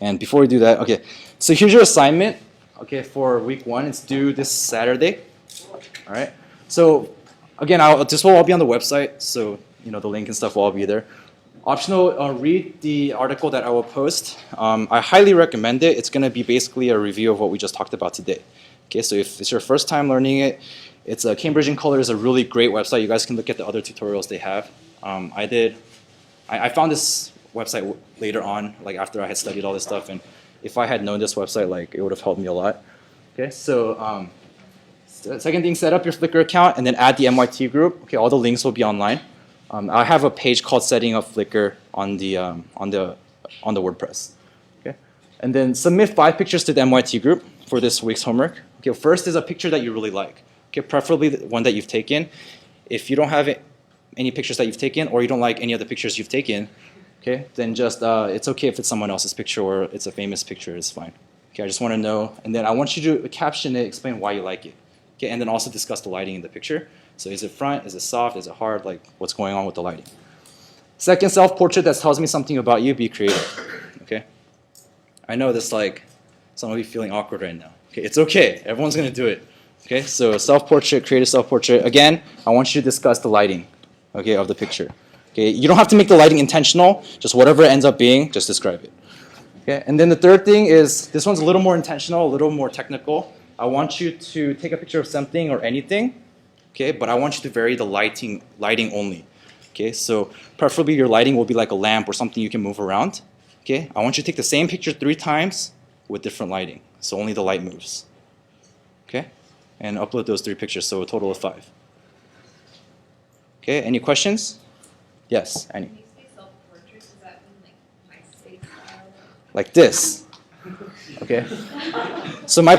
And before we do that, okay, so here's your assignment. Okay, for week 1, it's due this Saturday. All right. So again, this will all be on the website, so the link and stuff will all be there. Optional, read the article that I will post. I highly recommend it. It's going to be basically a review of what we just talked about today. Okay, so if it's your first time learning it, it's Cambridge in Color is a really great website. You guys can look at the other tutorials they have. I found this website later on, like after I had studied all this stuff, and if I had known this website, like it would have helped me a lot. Okay, so second thing, set up your Flickr account and then add the MYT group. Okay, all the links will be online. I have a page called Setting Up Flickr on the WordPress. Okay, and then submit 5 pictures to the MYT group for this week's homework. Okay, first is a picture that you really like. Okay, preferably the one that you've taken. If you don't have any pictures that you've taken, or you don't like any of the pictures you've taken, okay, then just it's okay if it's someone else's picture or it's a famous picture. It's fine. Okay, I just want to know, and then I want you to caption it, explain why you like it. Okay, and then also discuss the lighting in the picture. So is it front, is it soft, is it hard, like what's going on with the lighting. Second, self-portrait that tells me something about you, be creative. Okay, I know this, like some of you feeling awkward right now. Okay, it's okay, everyone's gonna do it. Okay, so self-portrait, creative self-portrait. Again, I want you to discuss the lighting, okay, of the picture. Okay, you don't have to make the lighting intentional, just whatever it ends up being, just describe it. Okay, and then the third thing is, this one's a little more intentional, a little more technical. I want you to take a picture of something or anything, okay, but I want you to vary the lighting only. Okay, so preferably your lighting will be like a lamp or something you can move around. Okay, I want you to take the same picture 3 times with different lighting, so only the light moves. Okay, and upload those 3 pictures, so a total of 5. Okay, any questions? Yes, Annie. When you say self-portrait, does that mean like MySpace style? Like this. Okay. So my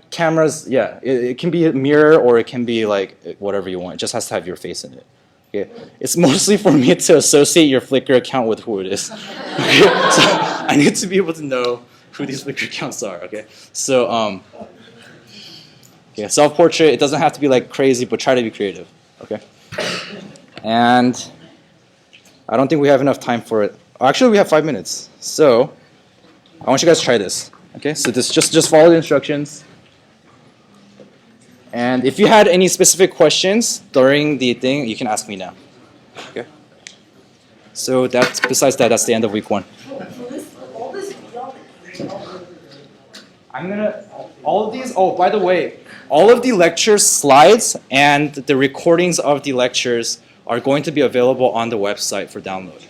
cameras, yeah, it can be a mirror or it can be like whatever you want. It just has to have your face in it. Okay. It's mostly for me to associate your Flickr account with who it is. Okay. So I need to be able to know who these Flickr accounts are. Okay. So yeah, self-portrait. It doesn't have to be like crazy, but try to be creative. Okay. And I don't think we have enough time for it. Actually, we have 5 minutes. So I want you guys to try this. Okay, so this just follow the instructions. And if you had any specific questions during the thing, you can ask me now. Okay. So besides that, that's the end of week 1. I'm gonna all of these. Oh, by the way, all of the lecture slides and the recordings of the lectures are going to be available on the website for download.